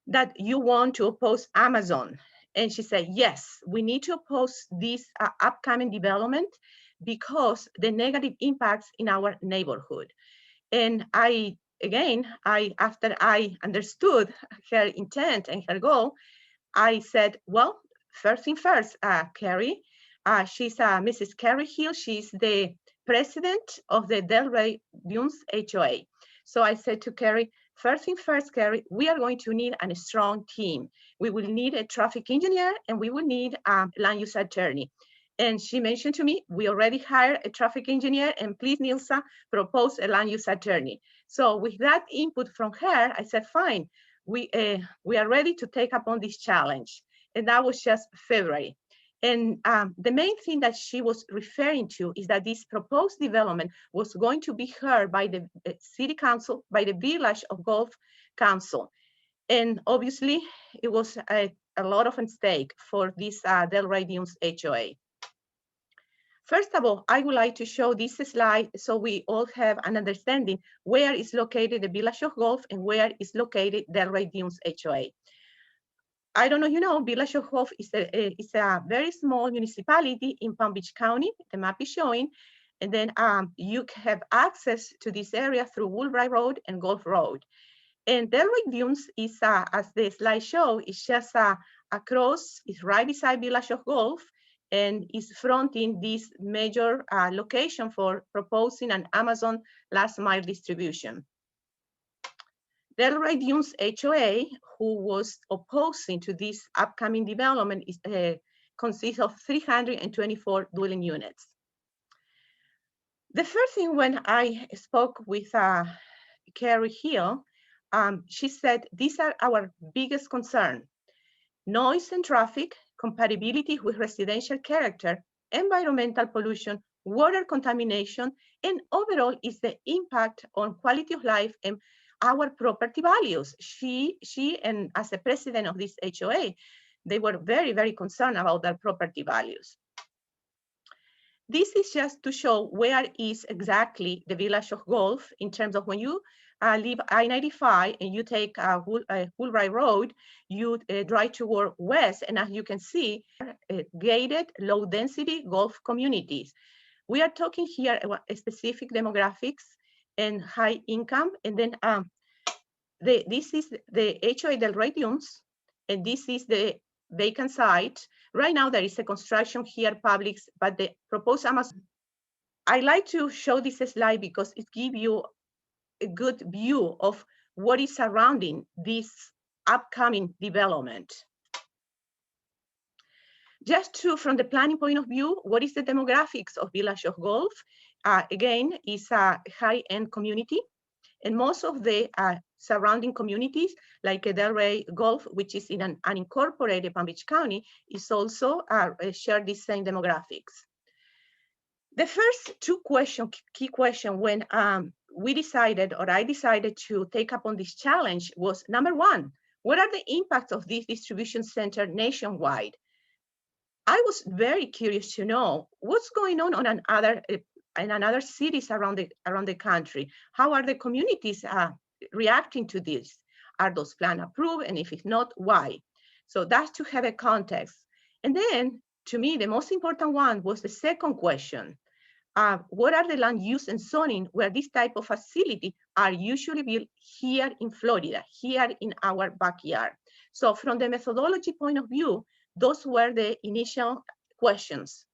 that you want to oppose Amazon? And she said, yes, we need to oppose this upcoming development because the negative impacts in our neighborhood. And after I understood her intent and her goal, I said, well, first thing first, Carrie, she's Mrs. Carrie Hill. She's the president of the Delray Beach HOA. So I said to Carrie, first thing first, Carrie, we are going to need a strong team. We will need a traffic engineer and we will need a land use attorney. And she mentioned to me, we already hired a traffic engineer and please, Nilsa, propose a land use attorney. So with that input from her, I said, fine, we are ready to take upon this challenge. And that was just February. And the main thing that she was referring to is that this proposed development was going to be heard by the city council, by the Village of Gulf Council. And obviously, it was a lot of at stake for this Delray Beach HOA. First of all, I would like to show this slide so we all have an understanding where is located the Village of Gulf and where is located Delray Beach HOA. I don't know, you know, Village of Gulf is a very small municipality in Palm Beach County. The map is showing. And then you have access to this area through Woolbright Road and Gulf Road. And Delray Beach is, as the slide shows, is just across, it's right beside Village of Gulf and is fronting this major location for proposing an Amazon last mile distribution. Delray Beach HOA, who was opposing to this upcoming development, consists of 324 dwelling units. The first thing when I spoke with Carrie Hill, she said, these are our biggest concern: noise and traffic, compatibility with residential character, environmental pollution, water contamination, and overall is the impact on quality of life and our property values. She and as the president of this HOA, they were very, very concerned about their property values. This is just to show where is exactly the Village of Gulf in terms of when you leave I-95 and you take Woolbright Road, you drive toward west, and as you can see, gated, low-density Gulf communities. We are talking here about specific demographics and high income, and then this is the HOA Delray Dunes, and this is the vacant site. Right now there is a construction here, Publix, but the proposed Amazon. I like to show this slide because it gives you a good view of what is surrounding this upcoming development. Just from the planning point of view, what is the demographics of Village of Gulf? Again, it's a high-end community, and most of the surrounding communities, like Delray Gulf, which is in an unincorporated Palm Beach County, is also share the same demographics. The first key question when we decided, or I decided to take up on this challenge was, number one, what are the impacts of this distribution center nationwide? I was very curious to know what's going on in other cities around the country. How are the communities reacting to this? Are those plans approved? And if it's not, why? So that's to have a context. And then, to me, the most important one was the second question. What are the land use and zoning where this type of facility are usually built here in Florida, here in our backyard? So from the methodology point of view, those were the initial questions.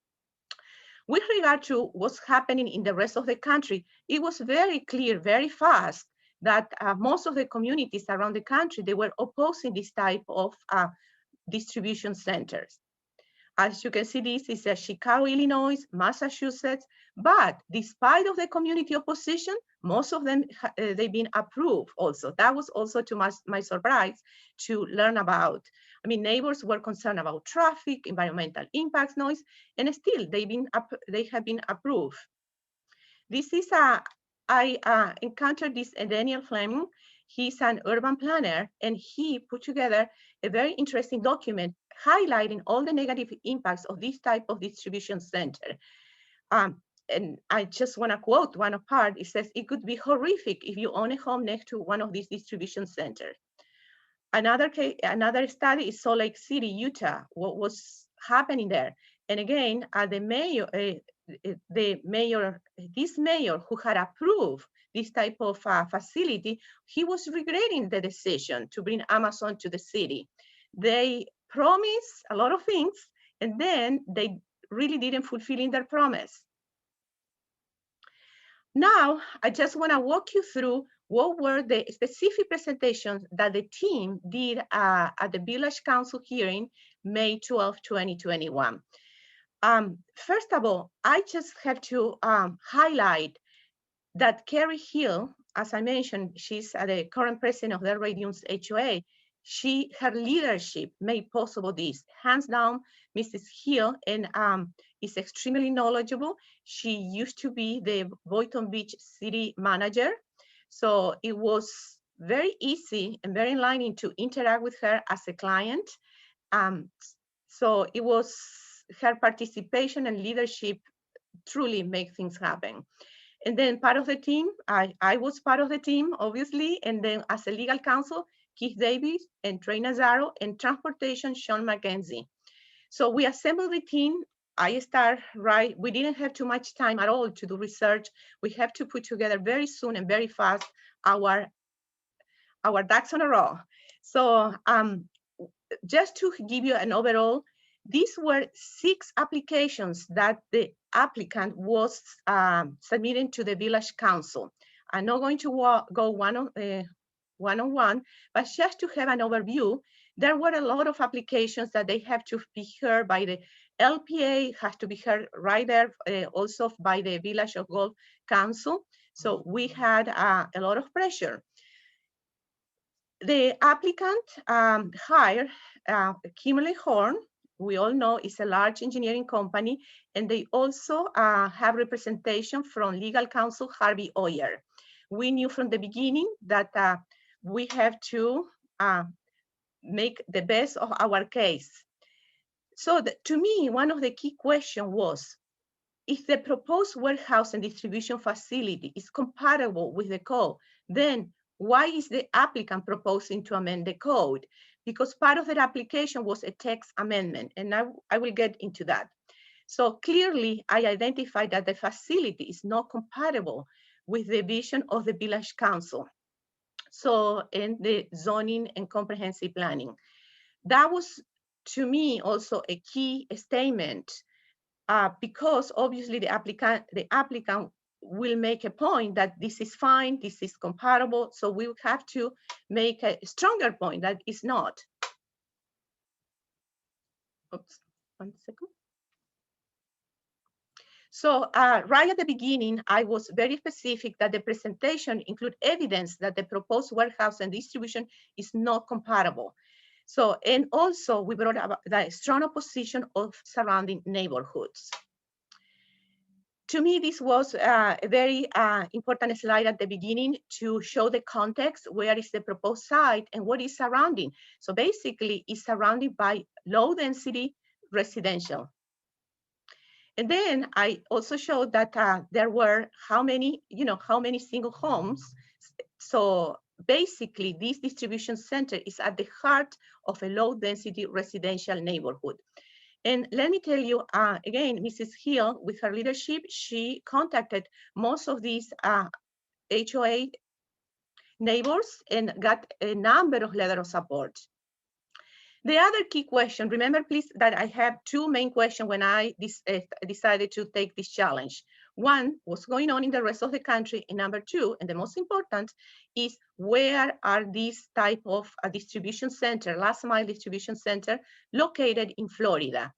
With regard to what's happening in the rest of the country, it was very clear, very fast, that most of the communities around the country, they were opposing this type of distribution centers. As you can see, this is Chicago, Illinois, Massachusetts, but despite of the community opposition, most of them, they've been approved also. That was also to my surprise to learn about. I mean, neighbors were concerned about traffic, environmental impacts, noise, and still they have been approved. This is I encountered this Daniel Fleming. He's an urban planner, and he put together a very interesting document highlighting all the negative impacts of this type of distribution center. And I just want to quote one part. It says, it could be horrific if you own a home next to one of these distribution centers. Another study is Salt Lake City, Utah, what was happening there. And again, this mayor who had approved this type of facility, he was regretting the decision to bring Amazon to the city. They promised a lot of things, and then they really didn't fulfill their promise. Now, I just want to walk you through what were the specific presentations that the team did at the Village Council hearing, May 12, 2021. First of all, I just have to highlight that Carrie Hill, as I mentioned, she's the current president of Delray Dunes HOA. Her leadership made possible this. Hands down, Mrs. Hill, and is extremely knowledgeable. She used to be the Boynton Beach city manager. So it was very easy and very enlightening to interact with her as a client. So it was her participation and leadership truly make things happen. And then part of the team, I was part of the team, obviously, and then as a legal counsel, Keith Davis and Trey Nazaro, and transportation, Sean McKenzie. So we assembled the team. I start right, we didn't have too much time at all to do research. We have to put together very soon and very fast our ducks on a row. So just to give you an overall, these were 6 applications that the applicant was submitting to the Village Council. I'm not going to go one-on-one, but just to have an overview, there were a lot of applications that they have to be heard by the LPA, has to be heard right there, also by the Village of Gulf Council. So we had a lot of pressure. The applicant hired Kimberly Horn. We all know it's a large engineering company, and they also have representation from legal counsel Harvey Oyer. We knew from the beginning that we have to make the best of our case. So to me, one of the key questions was, if the proposed warehouse and distribution facility is compatible with the code, then why is the applicant proposing to amend the code? Because part of their application was a text amendment, and I will get into that. So clearly, I identified that the facility is not compatible with the vision of the village council. So in the zoning and comprehensive planning, that was to me also a key statement, because obviously the applicant will make a point that this is fine, this is compatible. So we would have to make a stronger point that it's not. Oops, 1 second. So right at the beginning, I was very specific that the presentation include evidence that the proposed warehouse and distribution is not compatible. So, and also we brought up the strong opposition of surrounding neighborhoods. To me, this was a very important slide at the beginning to show the context, where is the proposed site and what is surrounding. So basically it's surrounded by low density residential. And then I also showed that there were how many single homes. So basically this distribution center is at the heart of a low density residential neighborhood. And let me tell you, again, Mrs. Hill, with her leadership, she contacted most of these HOA neighbors and got a number of letters of support. The other key question, remember please that I have two main questions when I decided to take this challenge. One, what's going on in the rest of the country? And number two, and the most important, is where are these type of distribution center, last mile distribution center located in Florida?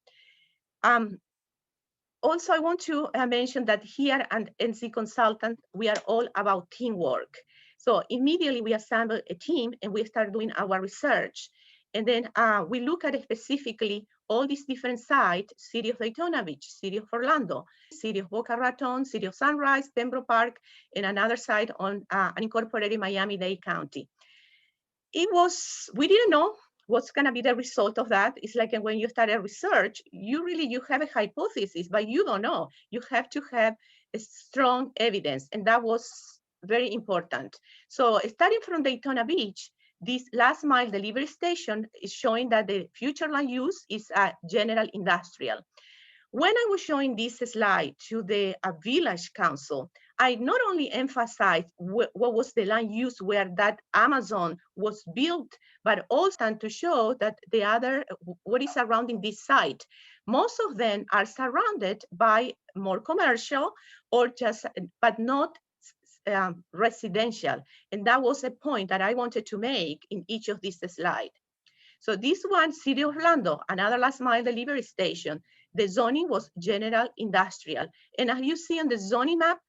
Also, I want to mention that here at NC Consultant, we are all about teamwork. So immediately we assemble a team and we start doing our research. And then we look at specifically all these different sites: City of Daytona Beach, City of Orlando, City of Boca Raton, City of Sunrise, Pembroke Park, and another site on unincorporated Miami-Dade County. We didn't know what's gonna be the result of that. It's like when you start a research, you have a hypothesis, but you don't know. You have to have a strong evidence, and that was very important. So starting from Daytona Beach, this last mile delivery station is showing that the future land use is general industrial. When I was showing this slide to the village council, I not only emphasized what was the land use where that Amazon was built, but also to show that what is surrounding this site. Most of them are surrounded by more commercial but not residential. And that was a point that I wanted to make in each of these slides. So this one, City of Orlando, another last mile delivery station, the zoning was general industrial. And as you see on the zoning map,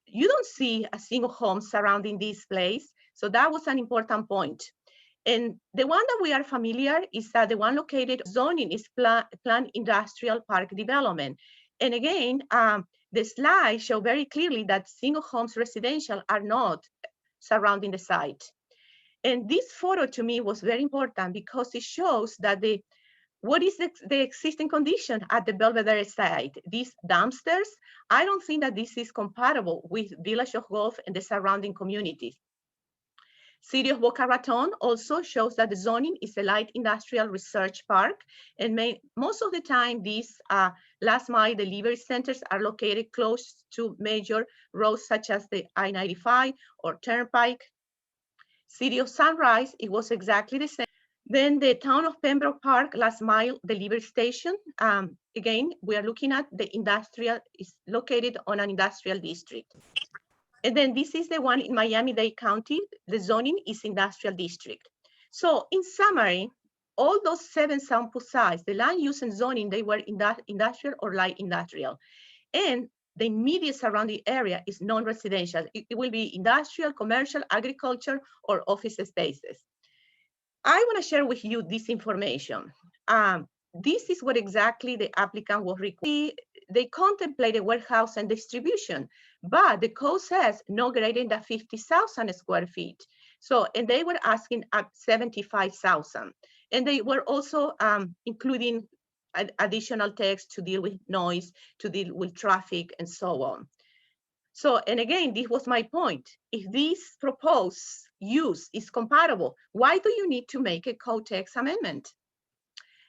you don't see a single home surrounding this place. So that was an important point. And the one that we are familiar is the one located zoning is planned industrial park development. And again, the slide show very clearly that single homes residential are not surrounding the site. And this photo to me was very important because it shows that what is the existing condition at the Belvedere site. These dumpsters, I don't think that this is compatible with Village of Gulf and the surrounding communities. City of Boca Raton also shows that the zoning is a light industrial research park, and most of the time these last mile delivery centers are located close to major roads such as the I-95 or Turnpike. City of Sunrise, it was exactly the same. Then the town of Pembroke Park last mile delivery station. Again, we are looking at the industrial, is located on an industrial district. And then this is the one in Miami-Dade County. The zoning is industrial district. So in summary, all those 7 sample sites, the land use and zoning, they were industrial or light industrial. And the immediate surrounding area is non-residential. It will be industrial, commercial, agriculture, or office spaces. I want to share with you this information. This is what exactly the applicant was required. They contemplated warehouse and distribution, but the code says no greater than 50,000 square feet. So, and they were asking at 75,000. And they were also including additional text to deal with noise, to deal with traffic, and so on. So, and again, this was my point. If this proposed use is compatible. Why do you need to make a code text amendment?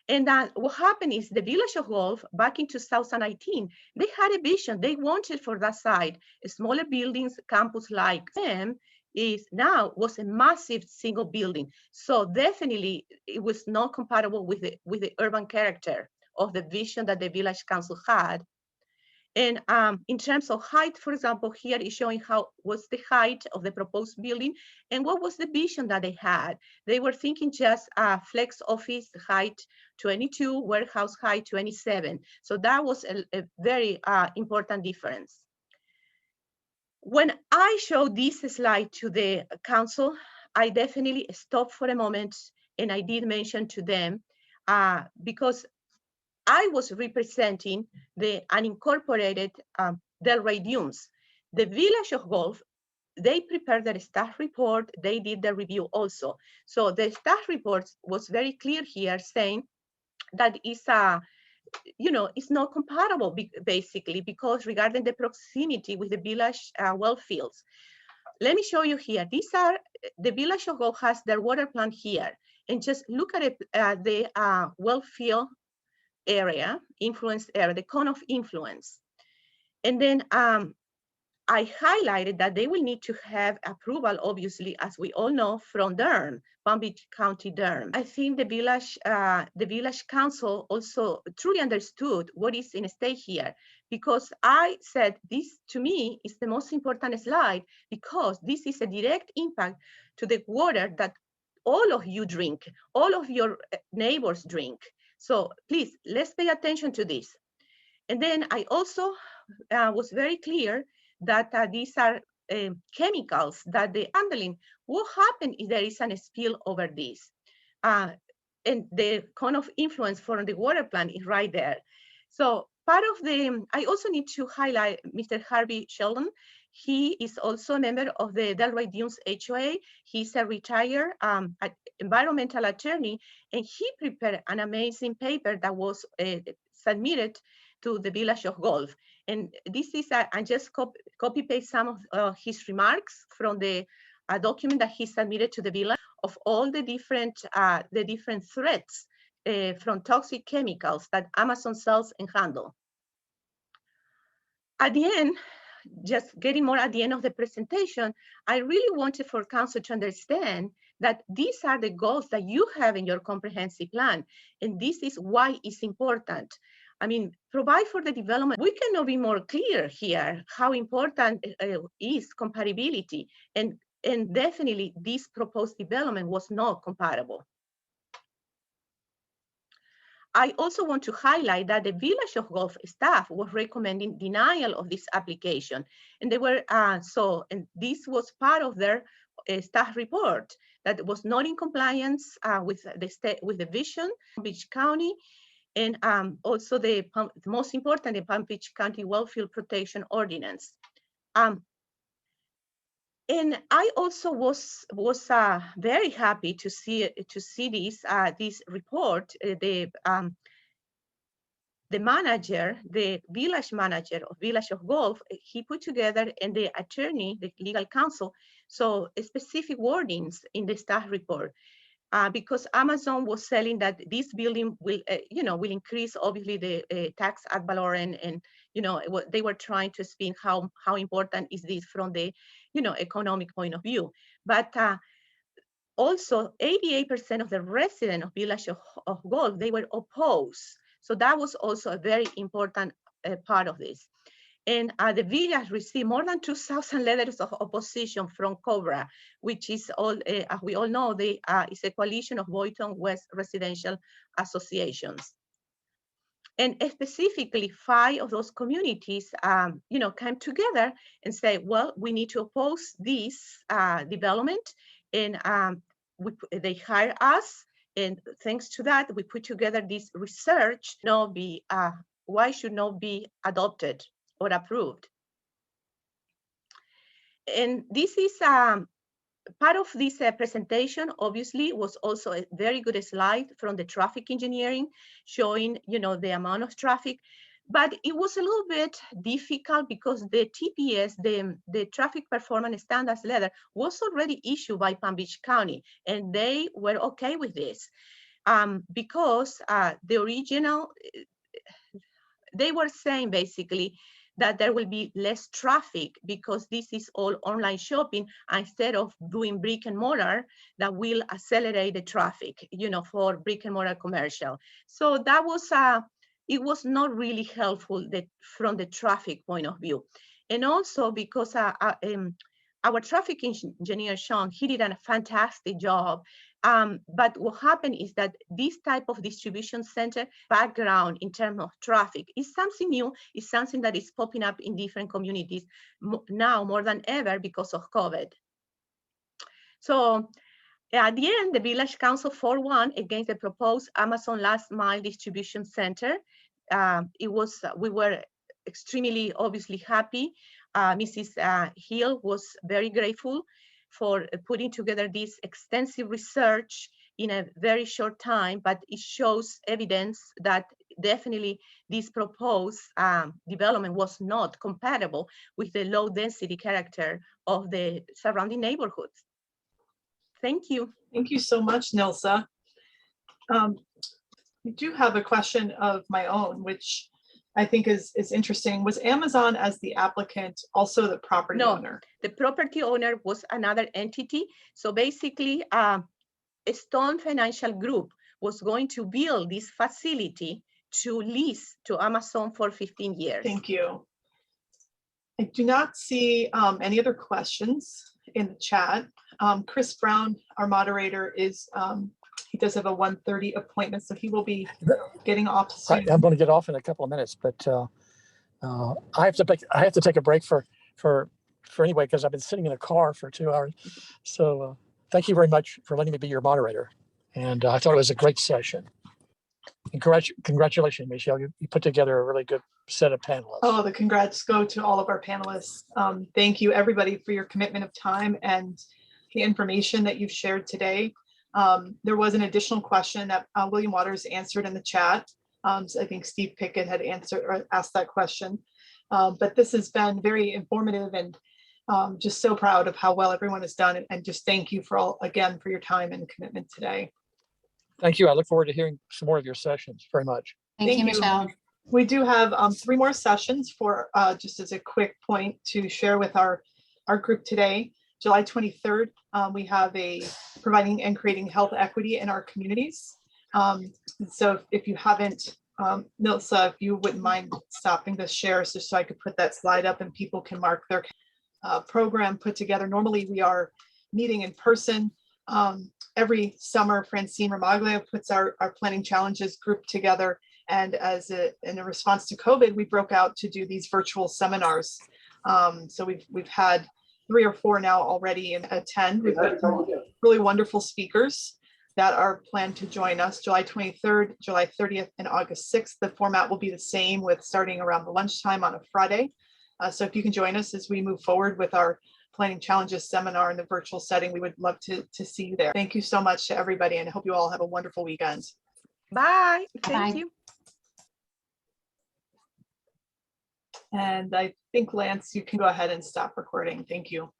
And what happened is the Village of Gulf back in 2019, they had a vision. They wanted for that site, smaller buildings, campus like them was a massive single building. So definitely it was not compatible with the urban character of the vision that the Village Council had. And in terms of height, for example, here is showing how was the height of the proposed building and what was the vision that they had. They were thinking just flex office height 22, warehouse height 27. So that was a very important difference. When I showed this slide to the council, I definitely stopped for a moment and I did mention to them because I was representing the unincorporated Delray Dunes. The Village of Gulf, they prepared their staff report, they did the review also. So the staff report was very clear here saying that it's it's not compatible basically because regarding the proximity with the village well fields. Let me show you here. These are, the Village of Gulf has their water plant here. And just look at it, the well field area, influence area, the cone of influence. And then I highlighted that they will need to have approval, obviously, as we all know, from Durham, Palm Beach County, Durham. I think the village council also truly understood what is in stake here, because I said this to me is the most important slide because this is a direct impact to the water that all of you drink, all of your neighbors drink. So please, let's pay attention to this. And then I also was very clear that these are chemicals that the handling. What happens if there is a spill over this? And the cone of influence for the water plant is right there. So part of the, I also need to highlight Mr. Harvey Sheldon. He is also a member of the Delray Dunes HOA. He's a retired environmental attorney, and he prepared an amazing paper that was submitted to the Village of Gulf. And this is, I just copy paste some of his remarks from the document that he submitted to the village of all the different threats from toxic chemicals that Amazon sells and handle. At the end, just getting more at the end of the presentation, I really wanted for council to understand that these are the goals that you have in your comprehensive plan. And this is why it's important. I mean, provide for the development. We cannot be more clear here how important is compatibility. And definitely this proposed development was not compatible. I also want to highlight that the Village of Gulf staff was recommending denial of this application. And they were, and this was part of their staff report that was not in compliance with the vision of Beach County. And also the most important, the Palm Beach County Wellfield Protection Ordinance. And I also was very happy to see this report. The manager, the village manager of Village of Gulf, he put together, and the attorney, the legal counsel, so specific wordings in the staff report. Because Amazon was selling that this building will, will increase obviously the tax ad valorem, and they were trying to spin how important is this from the economic point of view. But also 88% of the residents of Village of Gulf, they were opposed. So that was also a very important part of this. And the village received more than 2,000 letters of opposition from COBRA, which is all, as we all know, is a coalition of Boynton West residential associations. And specifically, 5 of those communities, came together and said, well, we need to oppose this development. And they hired us. And thanks to that, we put together this research, why should not be adopted or approved. And this is part of this presentation, obviously, was also a very good slide from the traffic engineering, showing the amount of traffic. But it was a little bit difficult because the TPS, the Traffic Performance Standards letter, was already issued by Palm Beach County, and they were okay with this because the original, they were saying basically that there will be less traffic because this is all online shopping instead of doing brick and mortar that will accelerate the traffic, you know, for brick and mortar commercial. So that was, it was not really helpful from the traffic point of view. And also because our traffic engineer, Sean, he did a fantastic job. But what happened is that this type of distribution center background in terms of traffic is something new, is something that is popping up in different communities now more than ever because of COVID. So at the end, the Village Council 4-1 against the proposed Amazon Last Mile Distribution Center. We were extremely obviously happy. Mrs. Hill was very grateful for putting together this extensive research in a very short time, but it shows evidence that definitely this proposed development was not compatible with the low density character of the surrounding neighborhoods. Thank you. Thank you so much, Nilsa. I do have a question of my own, which I think is interesting. Was Amazon as the applicant also the property owner? The property owner was another entity. So basically, a Stone Financial Group was going to build this facility to lease to Amazon for 15 years. Thank you. I do not see any other questions in the chat. Chris Brown, our moderator, he does have a 1:30 appointment, so he will be getting off soon. I'm going to get off in a couple of minutes, but I have to take a break for anyway, because I've been sitting in a car for 2 hours. So thank you very much for letting me be your moderator. And I thought it was a great session. And congratulations, Michelle. You put together a really good set of panelists. Oh, the congrats go to all of our panelists. Thank you, everybody, for your commitment of time and the information that you've shared today. There was an additional question that William Waters answered in the chat. So I think Steve Pickett had asked that question. But this has been very informative, and just so proud of how well everyone has done. And just thank you for your time and commitment today. Thank you. I look forward to hearing some more of your sessions very much. Thank you, Michelle. We do have 3 more sessions for just as a quick point to share with our group today. July 23rd, we have a providing and creating health equity in our communities. So if you haven't, Nilsa, if you wouldn't mind stopping the share just so I could put that slide up and people can mark their program put together. Normally we are meeting in person. Every summer, Francine Ramaglia puts our planning challenges group together. And in a response to COVID, we broke out to do these virtual seminars. So we've had 3 or 4 now already and attend. We've got really wonderful speakers that are planned to join us July 23rd, July 30th, and August 6th. The format will be the same with starting around the lunchtime on a Friday. So if you can join us as we move forward with our Planning Challenges seminar in the virtual setting, we would love to see you there. Thank you so much to everybody, and I hope you all have a wonderful weekend. Bye. Thank you. And I think, Lance, you can go ahead and stop recording. Thank you.